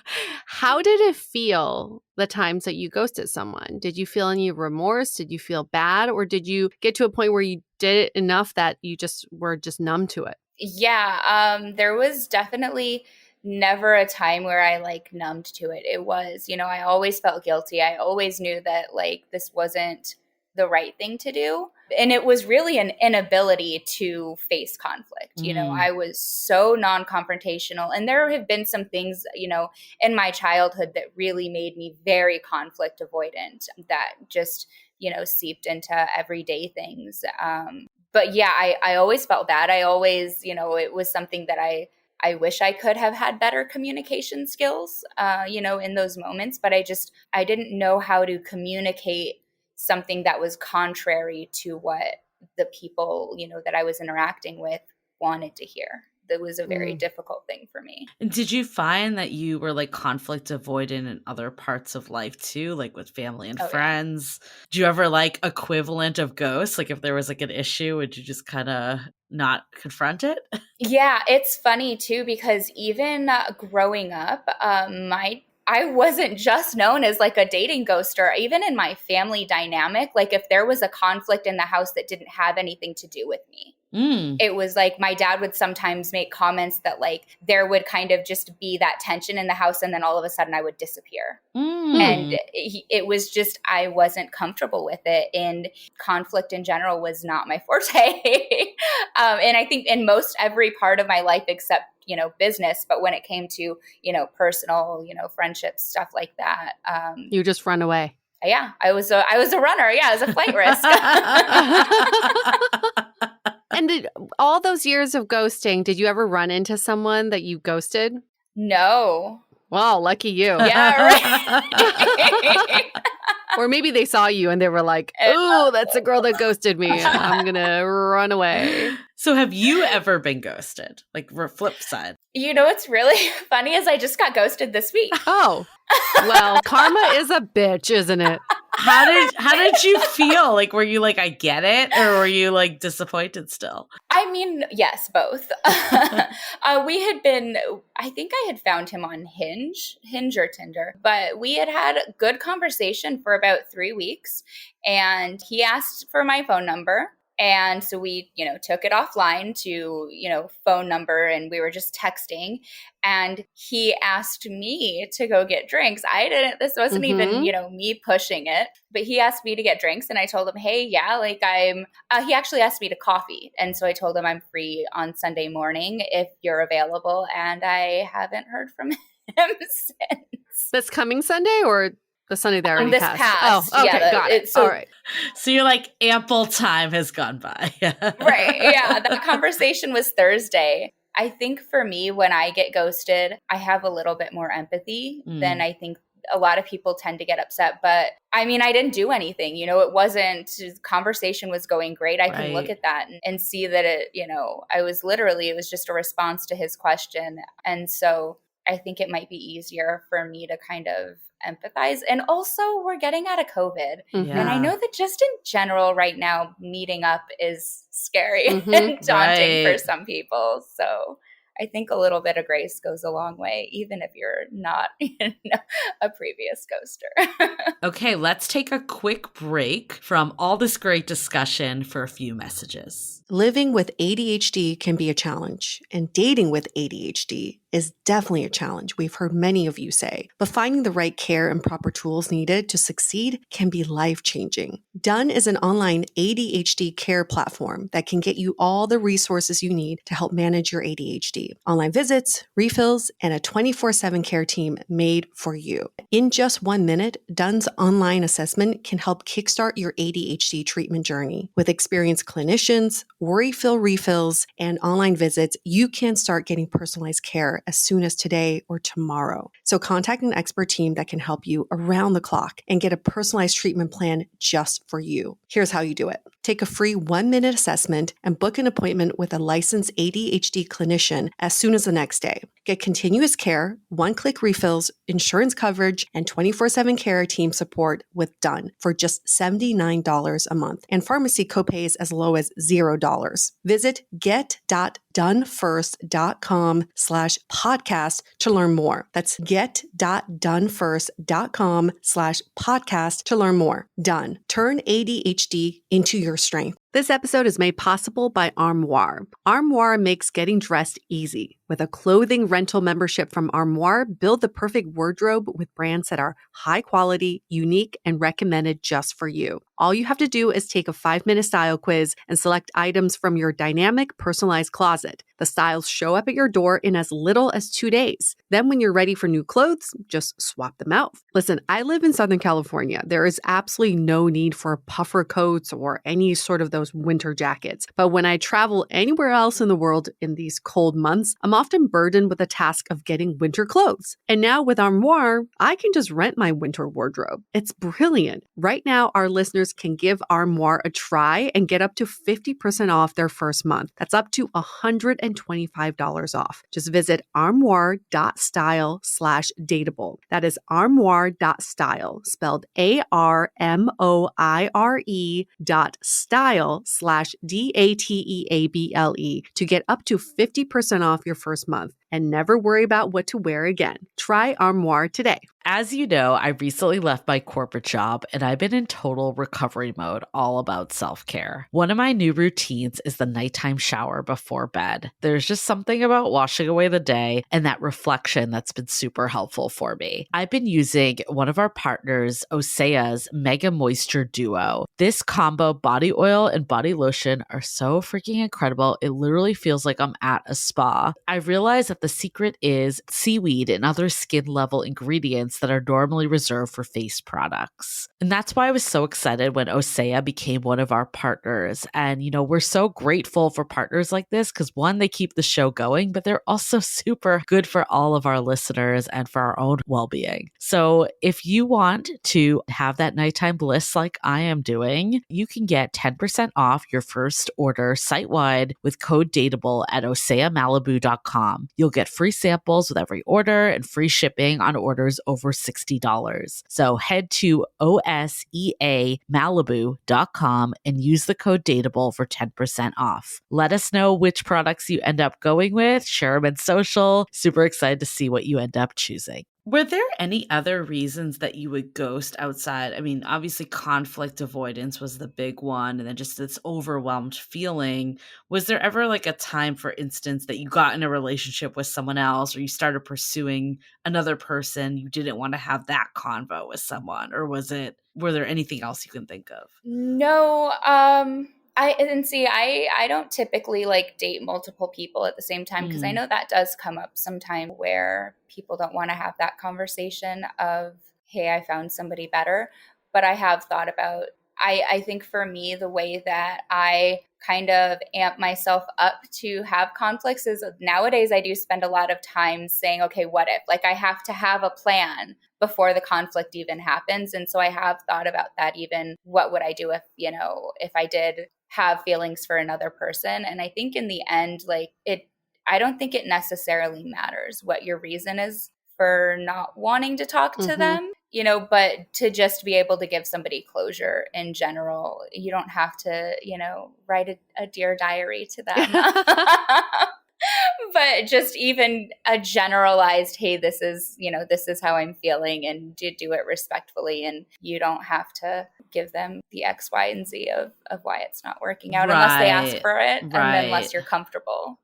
How did it feel the times that you ghosted someone? Did you feel any remorse? Did you feel bad? Or did you get to a point where you did it enough that you just were just numb to it? Yeah, there was definitely never a time where I numbed to it. It was, I always felt guilty. I always knew that this wasn't the right thing to do. And it was really an inability to face conflict. I was so non-confrontational. And there have been some things, in my childhood that really made me very conflict avoidant that just, seeped into everyday things. But yeah, I always felt bad. I always, it was something that I wish I could have had better communication skills, in those moments. But I didn't know how to communicate something that was contrary to what the people, that I was interacting with wanted to hear. That was a very difficult thing for me. And did you find that you were conflict avoidant in other parts of life too, like with family and friends? Yeah. Do you ever equivalent of ghosts? If there was an issue, would you just kind of not confront it? Yeah, it's funny too, because even growing up, I wasn't just known as a dating ghoster. Even in my family dynamic, if there was a conflict in the house that didn't have anything to do with me, it was my dad would sometimes make comments that there would kind of just be that tension in the house, and then all of a sudden I would disappear. And it was just, I wasn't comfortable with it, and conflict in general was not my forte. And I think in most every part of my life except business, but when it came to personal friendships, stuff like that, you just run away. Yeah, I was a runner. Yeah, I was a flight risk. And all those years of ghosting, did you ever run into someone that you ghosted? No. Wow, lucky you. Yeah, right. Or maybe they saw you and they were like, "Oh, that's a girl that ghosted me. I'm going to run away." So have you ever been ghosted? Flip side. What's really funny is I just got ghosted this week. Oh, well, karma is a bitch, isn't it? How did you feel? Were you I get it? Or were you disappointed still? I mean, yes, both. We had been, I think I had found him on Hinge or Tinder, but we had a good conversation for about 3 weeks, and he asked for my phone number. And so we, took it offline to, phone number, and we were just texting, and he asked me to go get drinks. This wasn't even, me pushing it, but he asked me to get drinks, and I told him, hey, yeah, he actually asked me to coffee. And so I told him I'm free on Sunday morning if you're available, and I haven't heard from him since. That's coming Sunday or the Sunday that already passed? Oh, okay, got it. All right. So you're ample time has gone by. Right. Yeah. That conversation was Thursday. I think for me, when I get ghosted, I have a little bit more empathy than I think a lot of people tend to get upset. But I mean, I didn't do anything. It wasn't, conversation was going great. I can look at that and see that it was just a response to his question. And so I think it might be easier for me to kind of empathize. And also, we're getting out of COVID. And I know that just in general right now, meeting up is scary and daunting for some people. So I think a little bit of grace goes a long way, even if you're not a previous ghoster. Okay, let's take a quick break from all this great discussion for a few messages. Living with ADHD can be a challenge, and dating with ADHD is definitely a challenge, we've heard many of you say. But finding the right care and proper tools needed to succeed can be life-changing. Done is an online ADHD care platform that can get you all the resources you need to help manage your ADHD. Online visits, refills, and a 24/7 care team made for you. In just 1 minute, Done's online assessment can help kickstart your ADHD treatment journey. With experienced clinicians, worry-fill refills, and online visits, you can start getting personalized care as soon as today or tomorrow. So contact an expert team that can help you around the clock and get a personalized treatment plan just for you. Here's how you do it. Take a free 1-minute assessment and book an appointment with a licensed ADHD clinician as soon as the next day. Get continuous care, one-click refills, insurance coverage, and 24/7 care team support with Done for just $79 a month, and pharmacy copays as low as $0. Visit get.donefirst.com/podcast to learn more. That's get.donefirst.com/podcast to learn more. Done. Turn ADHD into your strength. This episode is made possible by Armoire. Armoire makes getting dressed easy. With a clothing rental membership from Armoire, build the perfect wardrobe with brands that are high quality, unique, and recommended just for you. All you have to do is take a 5-minute style quiz and select items from your dynamic, personalized closet. The styles show up at your door in as little as 2 days. Then when you're ready for new clothes, just swap them out. Listen, I live in Southern California. There is absolutely no need for puffer coats or any sort of those winter jackets. But when I travel anywhere else in the world in these cold months, I'm often burdened with the task of getting winter clothes. And now with Armoire, I can just rent my winter wardrobe. It's brilliant. Right now, our listeners can give Armoire a try and get up to 50% off their first month. That's up to $125 off. Just visit armoire.style/dateable. That is armoire.style, spelled ARMOIRE.style/DATEABLE to get up to 50% off your first month and never worry about what to wear again. Try Armoire today. As you know, I recently left my corporate job and I've been in total recovery mode, all about self-care. One of my new routines is the nighttime shower before bed. There's just something about washing away the day and that reflection that's been super helpful for me. I've been using one of our partners, Osea's Mega Moisture Duo. This combo body oil and body lotion are so freaking incredible. It literally feels like I'm at a spa. I realized that the secret is seaweed and other skin level ingredients that are normally reserved for face products. And that's why I was so excited when Osea became one of our partners. And, we're so grateful for partners like this because one, they keep the show going, but they're also super good for all of our listeners and for our own well-being. So if you want to have that nighttime bliss like I am doing, you can get 10% off your first order site-wide with code DATEABLE at oseamalibu.com. You'll get free samples with every order and free shipping on orders over $60. So head to oseamalibu.com and use the code DATEABLE for 10% off. Let us know which products you end up going with. Share them in social. Super excited to see what you end up choosing. Were there any other reasons that you would ghost outside? I mean, obviously conflict avoidance was the big one, and then just this overwhelmed feeling. Was there ever like a time, for instance, that you got in a relationship with someone else or you started pursuing another person, you didn't want to have that convo with someone? Or were there anything else you can think of? No, I don't typically date multiple people at the same time because I know that does come up sometime where people don't want to have that conversation of, hey, I found somebody better. But I have thought about, I think for me, the way that I kind of amp myself up to have conflicts is nowadays I do spend a lot of time saying, okay, what if? I have to have a plan before the conflict even happens. And so I have thought about that, even what would I do if I did have feelings for another person. And I think in the end, I don't think it necessarily matters what your reason is for not wanting to talk to them, but to just be able to give somebody closure in general. You don't have to, write a Dear Diary to them. but just even a generalized, hey, this is how I'm feeling, and do it respectfully. And you don't have to give them the X, Y, and Z of why it's not working out unless they ask for it and unless you're comfortable.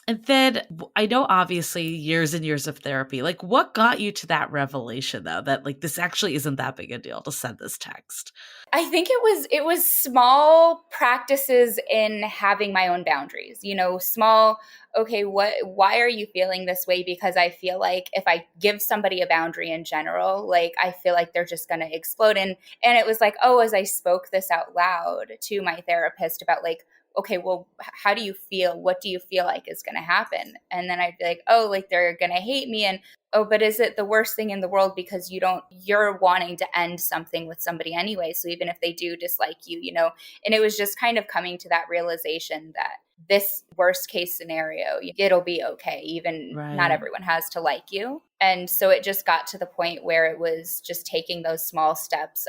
And then I know obviously years and years of therapy, like what got you to that revelation though, that like this actually isn't that big a deal to send this text? I think it was small practices in having my own boundaries, small, okay, why are you feeling this way? Because I feel like if I give somebody a boundary in general, like I feel like they're just going to explode. And it was like, oh, as I spoke this out loud to my therapist about like, okay, well, how do you feel? What do you feel like is going to happen? And then I'd be like, oh, like they're going to hate me. And oh, but is it the worst thing in the world because you're wanting to end something with somebody anyway. So even if they do dislike you, and it was just kind of coming to that realization that this worst case scenario, it'll be okay. Even not everyone has to like you. And so it just got to the point where it was just taking those small steps.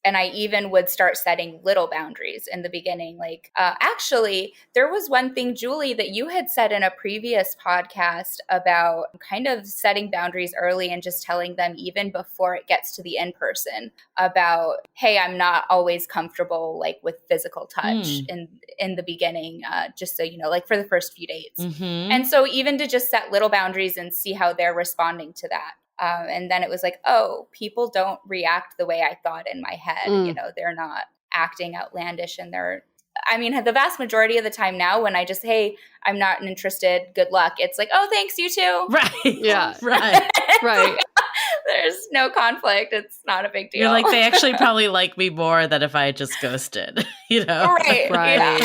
And I even would start setting little boundaries in the beginning. Like, actually, there was one thing, Julie, that you had said in a previous podcast about kind of setting boundaries early and just telling them even before it gets to the in-person about, hey, I'm not always comfortable like with physical touch in the beginning, just so you know, like for the first few dates. And so even to just set little boundaries and see how they're responding to that. And then it was like, oh, people don't react the way I thought in my head. They're not acting outlandish and the vast majority of the time now when I just, hey, I'm not interested, good luck. It's like, oh, thanks, you too. Right. Yeah. Right. There's no conflict. It's not a big deal. You're like, they actually probably like me more than if I just ghosted, Right. Yeah.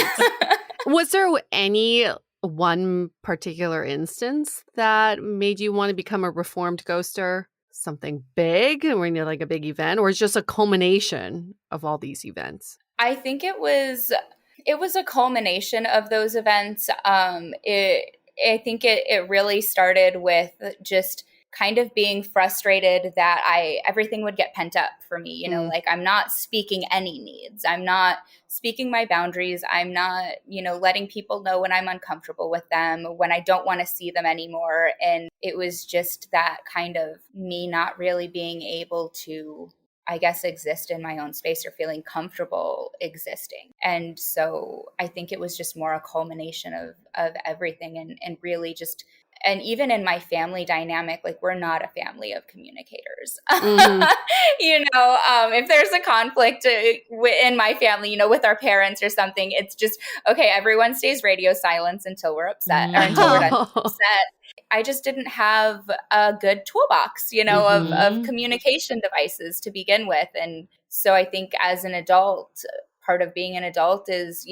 Was there any one particular instance that made you want to become a reformed ghoster? Something big when you're like a big event, or it's just a culmination of all these events? I think it was a culmination of those events. I think it really started with just kind of being frustrated that everything would get pent up for me, like I'm not speaking any needs. I'm not speaking my boundaries. I'm not, letting people know when I'm uncomfortable with them, when I don't want to see them anymore. And it was just that kind of me not really being able to, I guess, exist in my own space or feeling comfortable existing. And so I think it was just more a culmination of everything and really just, and even in my family dynamic, like we're not a family of communicators. If there's a conflict in my family, with our parents or something, it's just, okay, everyone stays radio silence until we're upset or until we're done upset. I just didn't have a good toolbox, of communication devices to begin with. And so I think as an adult, part of being an adult is,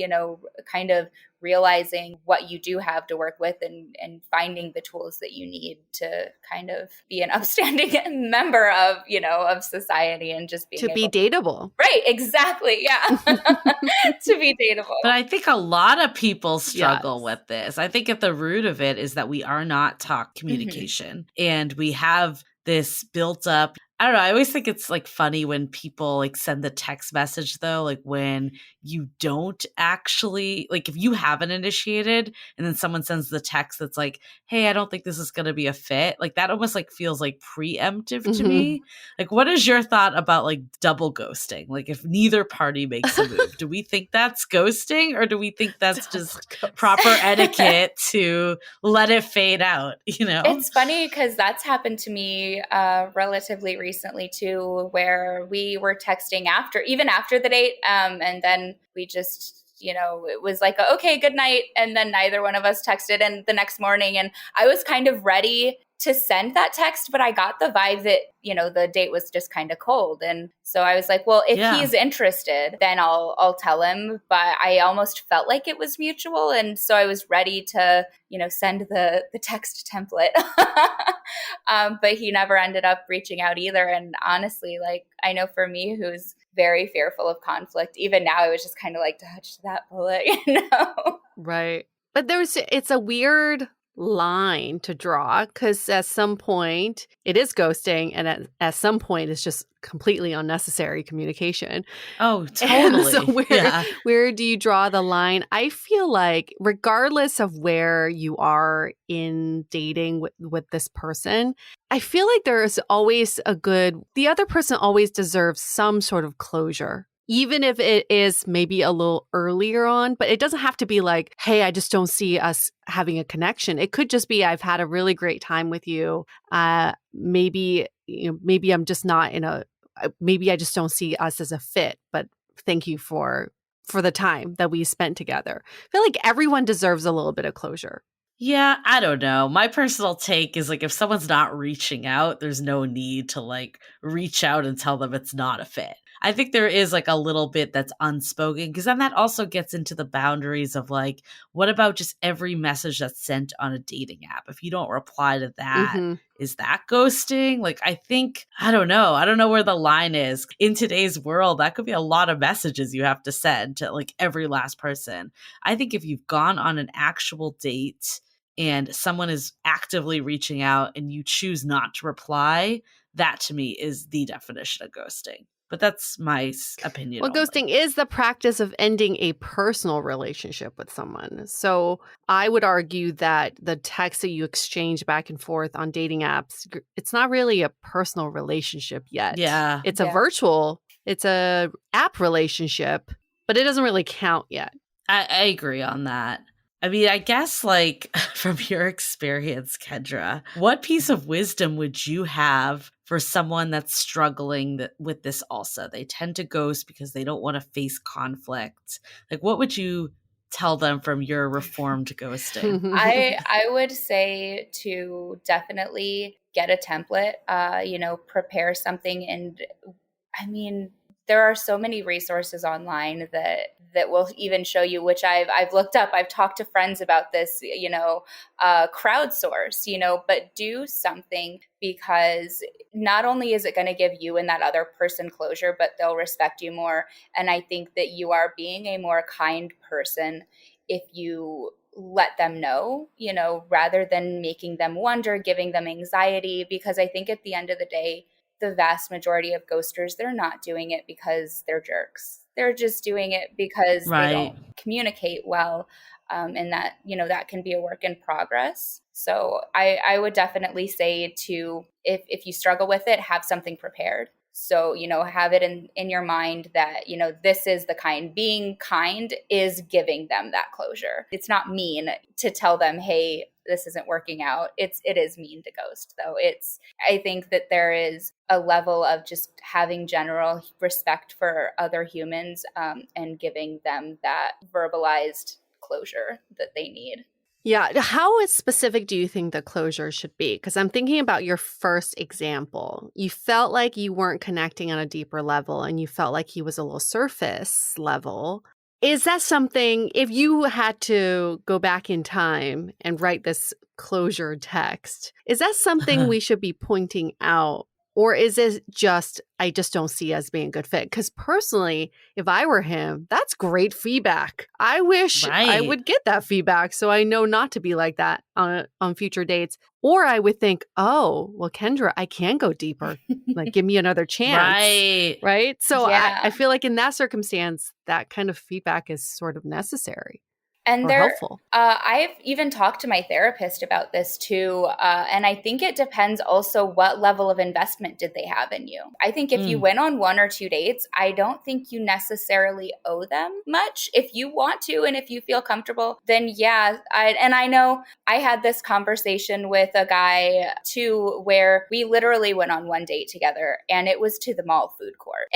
kind of realizing what you do have to work with and finding the tools that you need to kind of be an upstanding member of, of society and just being be dateable. Right. Exactly. Yeah. To be dateable. But I think a lot of people struggle with this. I think at the root of it is that we are not taught communication and we have this built up. I don't know. I always think it's like funny when people like send the text message though, like when you don't actually, like if you haven't initiated and then someone sends the text that's like, hey, I don't think this is going to be a fit. Like that almost like feels like preemptive to me. Like what is your thought about like double ghosting? Like if neither party makes a move, do we think that's ghosting or do we think that's just proper etiquette to let it fade out? It's funny because that's happened to me relatively recently too, where we were texting even after the date. And then we just, it was like, okay, good night. And then neither one of us texted and the next morning. And I was kind of ready to send that text, but I got the vibe that, the date was just kind of cold. And so I was like, well, if he's interested, then I'll tell him. But I almost felt like it was mutual. And so I was ready to, send the text template. But he never ended up reaching out either. And honestly, like, I know for me, who's very fearful of conflict, even now, I was just kind of like, dodge that bullet, Right. But it's a weird line to draw, because at some point it is ghosting, and at some point it's just completely unnecessary communication. Oh, And so totally. Yeah. where do you draw the line? I feel like regardless of where you are in dating with this person, I feel like there's always the other person always deserves some sort of closure. Even if it is maybe a little earlier on, but it doesn't have to be like, hey, I just don't see us having a connection. It could just be, I've had a really great time with you. Maybe I'm just not maybe I just don't see us as a fit, but thank you for the time that we spent together. I feel like everyone deserves a little bit of closure. Yeah, I don't know. My personal take is like if someone's not reaching out, there's no need to like reach out and tell them it's not a fit. I think there is like a little bit that's unspoken, because then that also gets into the boundaries of like, what about just every message that's sent on a dating app? If you don't reply to that, is that ghosting? Like, I don't know. I don't know where the line is. In today's world, that could be a lot of messages you have to send to like every last person. I think if you've gone on an actual date and someone is actively reaching out and you choose not to reply, that to me is the definition of ghosting. But that's my opinion. Well, ghosting is the practice of ending a personal relationship with someone. So I would argue that the text that you exchange back and forth on dating apps, it's not really a personal relationship yet. Yeah. It's it's a app relationship, but it doesn't really count yet. I agree on that. I mean, I guess like from your experience, Kendra, what piece of wisdom would you have for someone that's struggling with this also? They tend to ghost because they don't want to face conflict. Like, what would you tell them from your reformed ghosting? I would say to definitely get a template, prepare something. And I mean, there are so many resources online that will even show you, which I've looked up. I've talked to friends about this, crowdsource, but do something, because not only is it going to give you and that other person closure, but they'll respect you more. And I think that you are being a more kind person if you let them know, rather than making them wonder, giving them anxiety, because I think at the end of the day, the vast majority of ghosters, they're not doing it because they're jerks. They're just doing it because they don't communicate well. And that, that can be a work in progress. So I would definitely say if you struggle with it, have something prepared. So, have it in your mind that, this is being kind is giving them that closure. It's not mean to tell them, hey, this isn't working out. It is mean to ghost, though. I think that there is a level of just having general respect for other humans, and giving them that verbalized closure that they need. Yeah. How specific do you think the closure should be? Because I'm thinking about your first example. You felt like you weren't connecting on a deeper level, and you felt like he was a little surface level. Is that something, if you had to go back in time and write this closure text, is that something we should be pointing out? Or is it just, I just don't see as being a good fit? Because personally, if I were him, that's great feedback. I wish I would get that feedback so I know not to be like that on future dates. Or I would think, oh, well, Kendra, I can go deeper. Like, give me another chance. Right? So yeah. I feel like in that circumstance, that kind of feedback is sort of necessary. And they're helpful. I've even talked to my therapist about this too. And I think it depends also what level of investment did they have in you. I think if you went on 1 or 2 dates, I don't think you necessarily owe them much. If you want to, and if you feel comfortable, then yeah. I know I had this conversation with a guy too, where we literally went on 1 date together, and it was to the mall food court.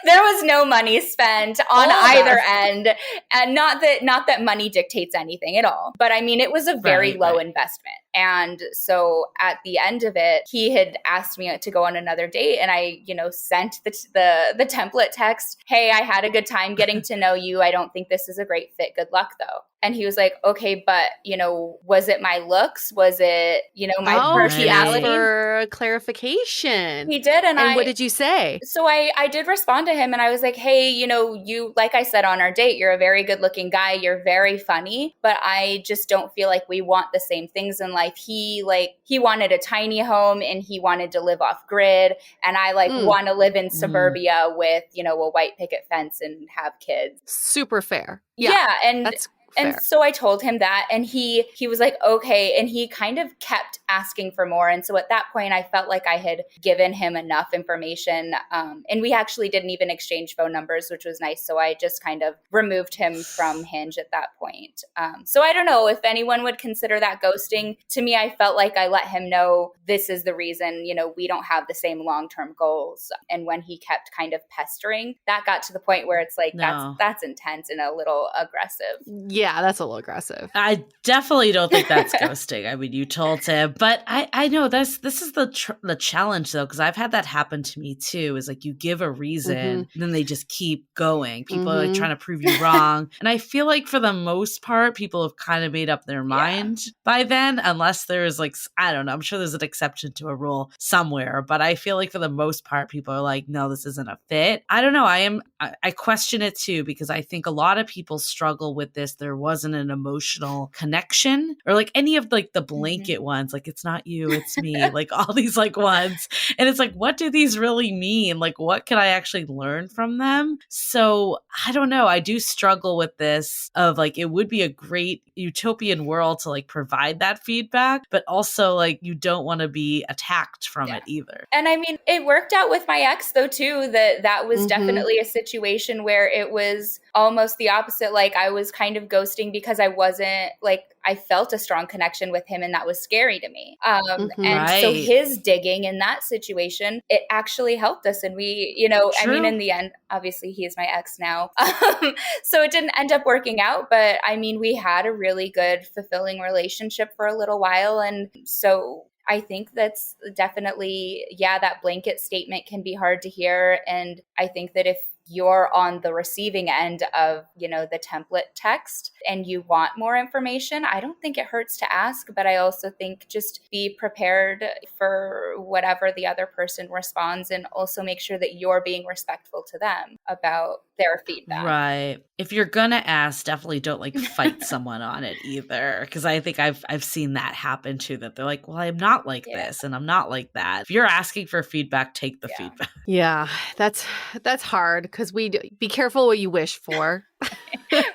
There was no money spent on either end. And not that money dictates anything at all. But I mean, it was a very low investment. And so at the end of it, he had asked me to go on another date, and I, sent the template text, "Hey, I had a good time getting to know you. I don't think this is a great fit. Good luck though." And he was like, "Okay, but, was it my looks? Was it, my he asked personality?" for clarification. He did. And what did you say? So I did respond to him, and I was like, "Hey, you, like I said on our date, you're a very good looking guy. You're very funny, but I just don't feel like we want the same things in life." He wanted a tiny home, and he wanted to live off grid. And I want to live in suburbia with, a white picket fence and have kids. Super fair. Yeah. And that's fair. And so I told him that, and he was like, "Okay." And he kind of kept asking for more. And so at that point, I felt like I had given him enough information. And we actually didn't even exchange phone numbers, which was nice. So I just kind of removed him from Hinge at that point. So I don't know if anyone would consider that ghosting. To me, I felt like I let him know this is the reason, we don't have the same long-term goals. And when he kept kind of pestering, that got to the point where it's like, that's intense and a little aggressive. Yeah, that's a little aggressive. I definitely don't think that's ghosting. I mean, you told him, but I know this is the challenge though, because I've had that happen to me too. Is like you give a reason, and then they just keep going. People are like trying to prove you wrong, and I feel like for the most part, people have kind of made up their mind by then, unless there's like, I don't know. I'm sure there's an exception to a rule somewhere, but I feel like for the most part, people are like, no, this isn't a fit. I don't know. I question it too, because I think a lot of people struggle with this. There wasn't an emotional connection, or like any of like the blanket ones, like it's not you, it's me, like all these like ones. And it's like, what do these really mean? Like, what can I actually learn from them? So I don't know. I do struggle with this of like, it would be a great utopian world to like provide that feedback, but also like you don't want to be attacked from it either. And I mean, it worked out with my ex though too, that was definitely a situation where it was almost the opposite. Like I was kind of ghosting because I wasn't like, I felt a strong connection with him, and that was scary to me. And so his digging in that situation, it actually helped us. And we, I mean, in the end, obviously he is my ex now. So it didn't end up working out, but I mean, we had a really good, fulfilling relationship for a little while. And so I think that's definitely, that blanket statement can be hard to hear. And I think that if you're on the receiving end of, the template text and you want more information, I don't think it hurts to ask, but I also think just be prepared for whatever the other person responds, and also make sure that you're being respectful to them about their feedback. Right. If you're gonna ask, definitely don't like fight someone on it either, because I think I've seen that happen too, that they're like, well, I'm not like this and I'm not like that. If you're asking for feedback, take the feedback. Yeah, that's hard, because be careful what you wish for.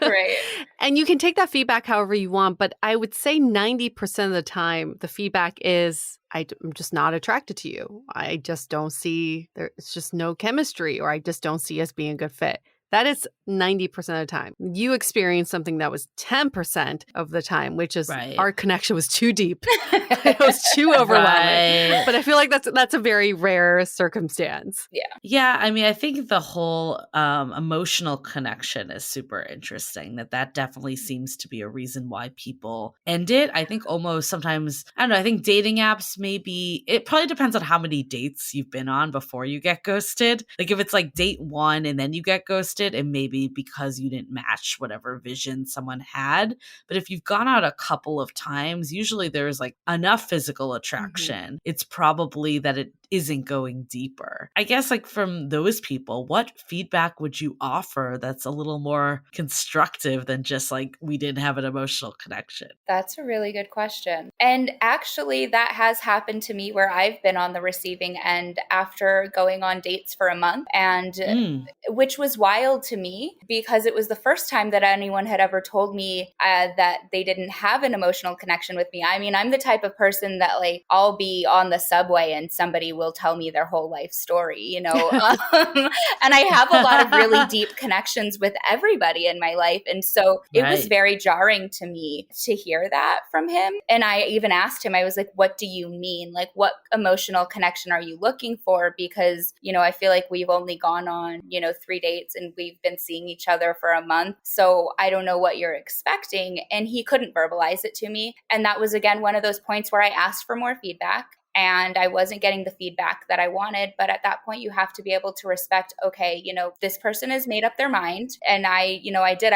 Right. And you can take that feedback however you want, but I would say 90% of the time, the feedback is, I'm just not attracted to you. I just don't see, there's just no chemistry, or I just don't see us being a good fit. That is 90% of the time. You experienced something that was 10% of the time, which is our connection was too deep. It was too overwhelming. But I feel like that's a very rare circumstance. Yeah. Yeah. I mean, I think the whole emotional connection is super interesting. That definitely seems to be a reason why people end it. I think almost sometimes, I don't know, I think dating apps maybe, it probably depends on how many dates you've been on before you get ghosted. Like if it's like date one and then you get ghosted, and maybe because you didn't match whatever vision someone had. But if you've gone out a couple of times, usually there's like enough physical attraction. It's probably that it isn't going deeper. I guess like from those people, what feedback would you offer that's a little more constructive than just like, we didn't have an emotional connection? That's a really good question. And actually that has happened to me, where I've been on the receiving end after going on dates for a month, and which was wild to me, because it was the first time that anyone had ever told me that they didn't have an emotional connection with me. I mean, I'm the type of person that like, I'll be on the subway and somebody will tell me their whole life story, you know? And I have a lot of really deep connections with everybody in my life. And so it was very jarring to me to hear that from him. And I even asked him, I was like, what do you mean? Like, what emotional connection are you looking for? Because, you know, I feel like we've only gone on, you know, 3 dates and we've been seeing each other for a month. So I don't know what you're expecting. And he couldn't verbalize it to me. And that was, again, one of those points where I asked for more feedback. And I wasn't getting the feedback that I wanted. But at that point, you have to be able to respect, okay, you know, this person has made up their mind. And I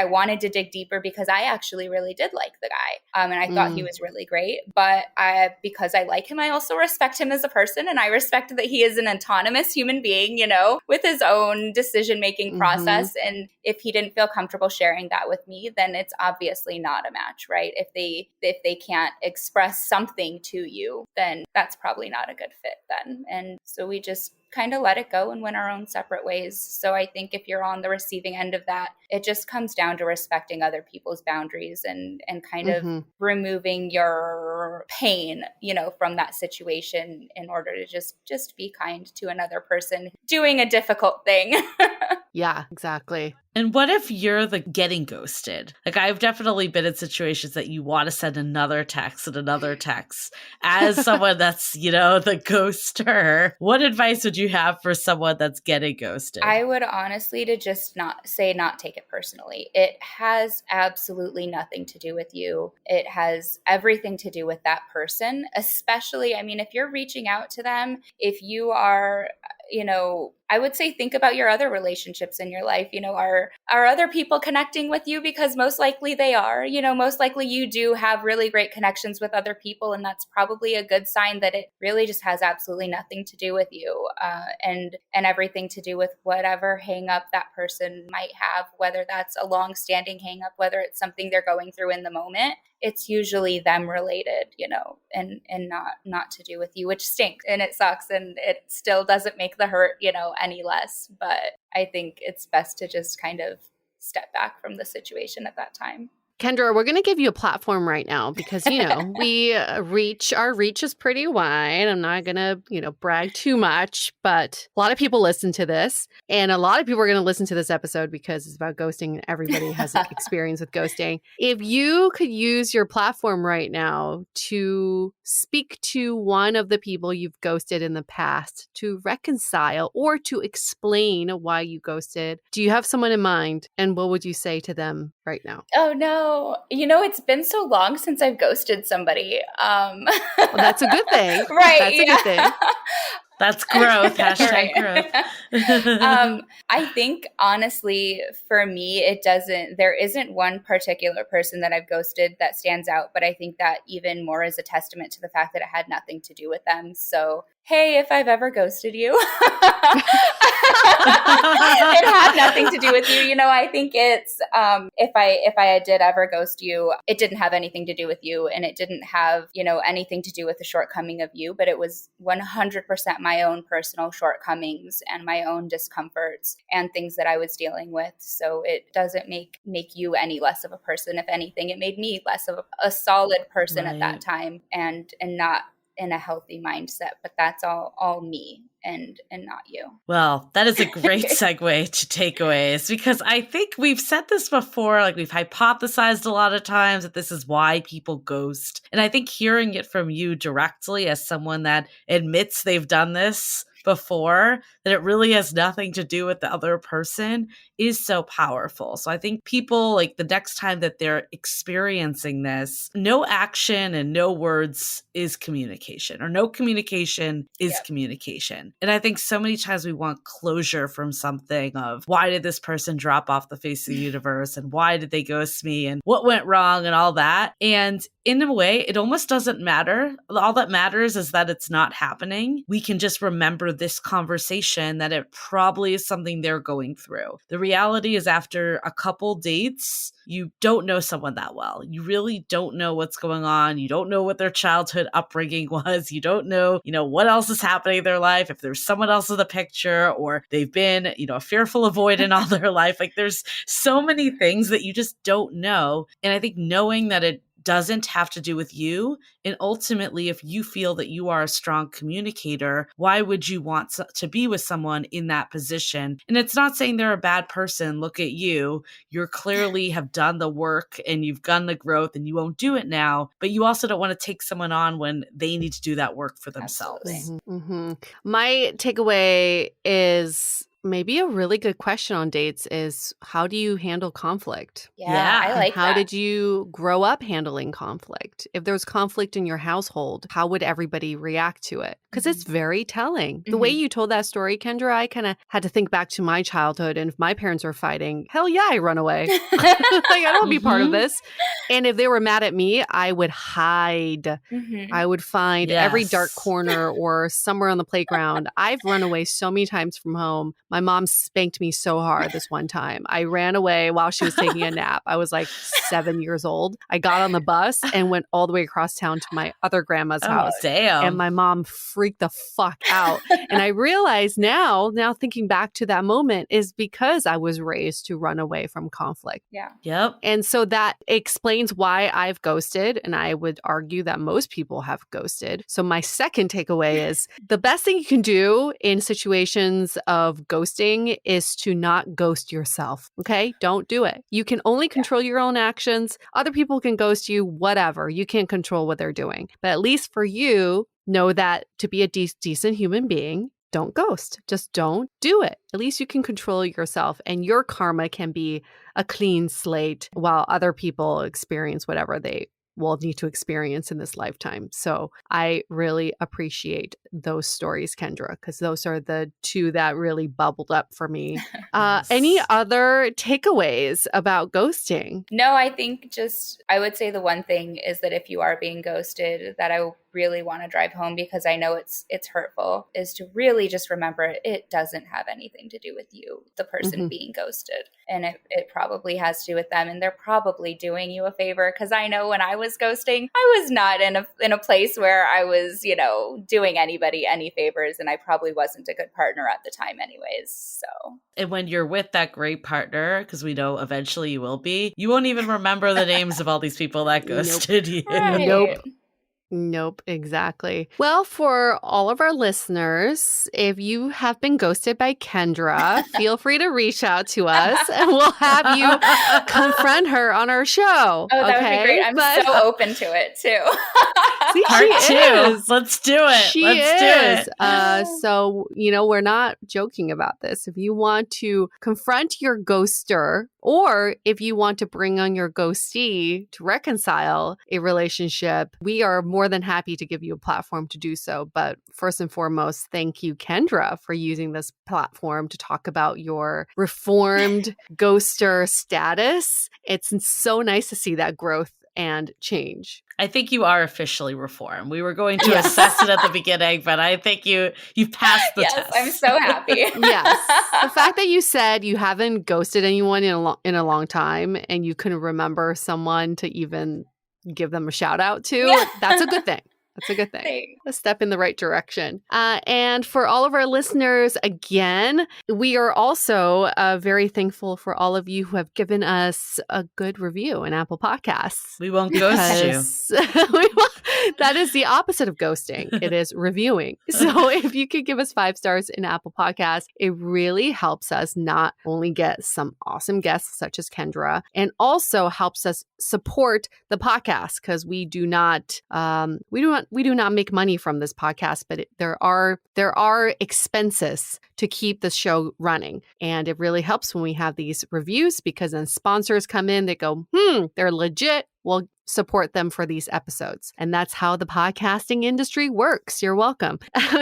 wanted to dig deeper because I actually really did like the guy. And I thought he was really great. But because I like him, I also respect him as a person. And I respect that he is an autonomous human being, you know, with his own decision-making process. And if he didn't feel comfortable sharing that with me, then it's obviously not a match, right? If they can't express something to you, then that's probably not a good fit then. And so we just kind of let it go and went our own separate ways. So I think if you're on the receiving end of that, it just comes down to respecting other people's boundaries and kind of removing your pain, you know, from that situation in order to just be kind to another person doing a difficult thing. Yeah, exactly. And what if you're the getting ghosted? Like, I've definitely been in situations that you want to send another text and another text as someone that's, you know, the ghoster. What advice would you have for someone that's getting ghosted? I would honestly to just not take it personally. It has absolutely nothing to do with you. It has everything to do with that person, especially, I mean, if you're reaching out to them, if you are, you know, I would say think about your other relationships in your life. You know, are other people connecting with you? Because most likely they are. You know, most likely you do have really great connections with other people. And that's probably a good sign that it really just has absolutely nothing to do with you and everything to do with whatever hang up that person might have, whether that's a long-standing hang up, whether it's something they're going through in the moment. It's usually them related, you know, and not to do with you, which stinks and it sucks and it still doesn't make the hurt, you know, any less. But I think it's best to just kind of step back from the situation at that time. Kendra, we're going to give you a platform right now because, you know, our reach is pretty wide. I'm not going to, you know, brag too much, but a lot of people listen to this and a lot of people are going to listen to this episode because it's about ghosting and everybody has experience with ghosting. If you could use your platform right now to speak to one of the people you've ghosted in the past to reconcile or to explain why you ghosted, do you have someone in mind? And what would you say to them right now? Oh, no. You know, it's been so long since I've ghosted somebody. Well, that's a good thing. Right. That's a good thing. That's growth. Hashtag growth. I think, honestly, for me, there isn't one particular person that I've ghosted that stands out, but I think that even more is a testament to the fact that it had nothing to do with them. So, hey, if I've ever ghosted you, it had nothing to do with you. You know, I think it's, if I did ever ghost you, it didn't have anything to do with you and it didn't have, you know, anything to do with the shortcoming of you, but it was 100% my own personal shortcomings and my own discomforts and things that I was dealing with. So it doesn't make you any less of a person. If anything, it made me less of a solid person at that time and not in a healthy mindset, but that's all me and not you. Well, that is a great segue to takeaways because I think we've said this before, like we've hypothesized a lot of times that this is why people ghost. And I think hearing it from you directly as someone that admits they've done this before, that it really has nothing to do with the other person is so powerful. So I think people, like, the next time that they're experiencing this, no action and no words is communication, or no communication is communication. And I think so many times we want closure from something of why did this person drop off the face of the universe and why did they ghost me and what went wrong and all that. And in a way, it almost doesn't matter. All that matters is that it's not happening. We can just remember this conversation that it probably is something they're going through. The reality is after a couple dates, you don't know someone that well. You really don't know what's going on. You don't know what their childhood upbringing was. You don't know, what else is happening in their life, if there's someone else in the picture, or they've been, a fearful avoidant all their life. Like, there's so many things that you just don't know. And I think knowing that it doesn't have to do with you. And ultimately, if you feel that you are a strong communicator, why would you want to be with someone in that position? And it's not saying they're a bad person. Look at you. You clearly have done the work and you've done the growth and you won't do it now. But you also don't want to take someone on when they need to do that work for themselves. My takeaway is maybe a really good question on dates is, how do you handle conflict? Yeah, I like How that. did you grow up handling conflict? If there's conflict in your household, how would everybody react to it? Because it's very telling. The way you told that story, Kendra, I kind of had to think back to my childhood. And if my parents were fighting, hell yeah, I run away. Like, I don't want to be part of this. And if they were mad at me, I would hide. I would find every dark corner or somewhere on the playground. I've run away so many times from home. My mom spanked me so hard this one time. I ran away while she was taking a nap. I was like 7 years old. I got on the bus and went all the way across town to my other grandma's house. Damn. And my mom freaked the fuck out. And I realize now thinking back to that moment is because I was raised to run away from conflict. Yeah. Yep. And so that explains why I've ghosted. And I would argue that most people have ghosted. So my second takeaway is the best thing you can do in situations of ghosting is to not ghost yourself. Okay? Don't do it. You can only control your own actions. Other people can ghost you, whatever. You can't control what they're doing. But at least for you, know that to be a decent human being, don't ghost. Just don't do it. At least you can control yourself and your karma can be a clean slate while other people experience whatever they will need to experience in this lifetime. So I really appreciate those stories, Kendra, because those are the two that really bubbled up for me. Any other takeaways about ghosting? No, I think I would say the one thing is that if you are being ghosted, that I really want to drive home, because I know it's hurtful, is to really just remember it doesn't have anything to do with you, the person being ghosted. And it probably has to do with them, and they're probably doing you a favor, because I know when I was ghosting, I was not in a place where I was, doing anybody any favors, and I probably wasn't a good partner at the time anyways. So, and when you're with that great partner, because we know eventually you will be, you won't even remember the names of all these people that ghosted you. Right. Nope, exactly. Well, for all of our listeners, if you have been ghosted by Kendra, feel free to reach out to us and we'll have you confront her on our show. Oh, that would be great. I'm so open to it too. See, Part she 2. is. Let's do it. She Let's is. do it. So, we're not joking about this. If you want to confront your ghoster, or if you want to bring on your ghostee to reconcile a relationship, we are more than happy to give you a platform to do so. But first and foremost, thank you, Kendra, for using this platform to talk about your reformed ghoster status. It's so nice to see that growth and change. I think you are officially reformed. We were going to assess it at the beginning, but I think you've passed the test. I'm so happy. Yes. The fact that you said you haven't ghosted anyone in a long time and you couldn't remember someone to even give them a shout out to, that's a good thing. That's a good thing. Thanks. A step in the right direction. And for all of our listeners, again, we are also very thankful for all of you who have given us a good review in Apple Podcasts. We won't ghost you. That is the opposite of ghosting. It is reviewing. So if you could give us 5 stars in Apple Podcasts, it really helps us not only get some awesome guests such as Kendra, and also helps us support the podcast, because we do not make money from this podcast, but there are expenses to keep the show running. And it really helps when we have these reviews, because then sponsors come in, they go, they're legit. We'll support them for these episodes. And that's how the podcasting industry works. You're welcome.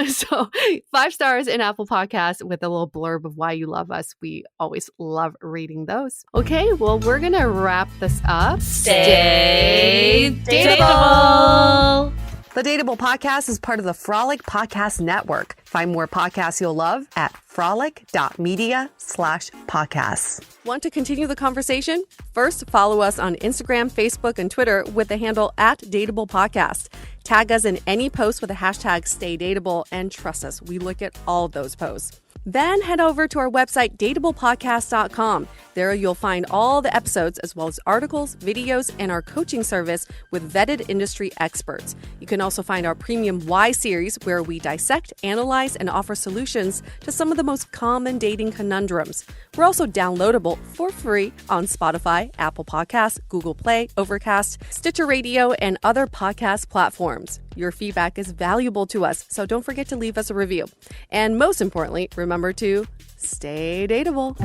So 5 stars in Apple Podcasts with a little blurb of why you love us. We always love reading those. Okay, well, we're going to wrap this up. Stay dateable. The Dateable Podcast is part of the Frolic Podcast Network. Find more podcasts you'll love at frolic.media/podcasts. Want to continue the conversation? First, follow us on Instagram, Facebook, and Twitter with the handle @DateablePodcast. Tag us in any post with the hashtag StayDateable, and trust us, we look at all those posts. Then head over to our website, dateablepodcast.com. There you'll find all the episodes as well as articles, videos, and our coaching service with vetted industry experts. You can also find our premium Why series where we dissect, analyze, and offer solutions to some of the most common dating conundrums. We're also downloadable for free on Spotify, Apple Podcasts, Google Play, Overcast, Stitcher Radio, and other podcast platforms. Your feedback is valuable to us, so don't forget to leave us a review. And most importantly, remember to stay dateable.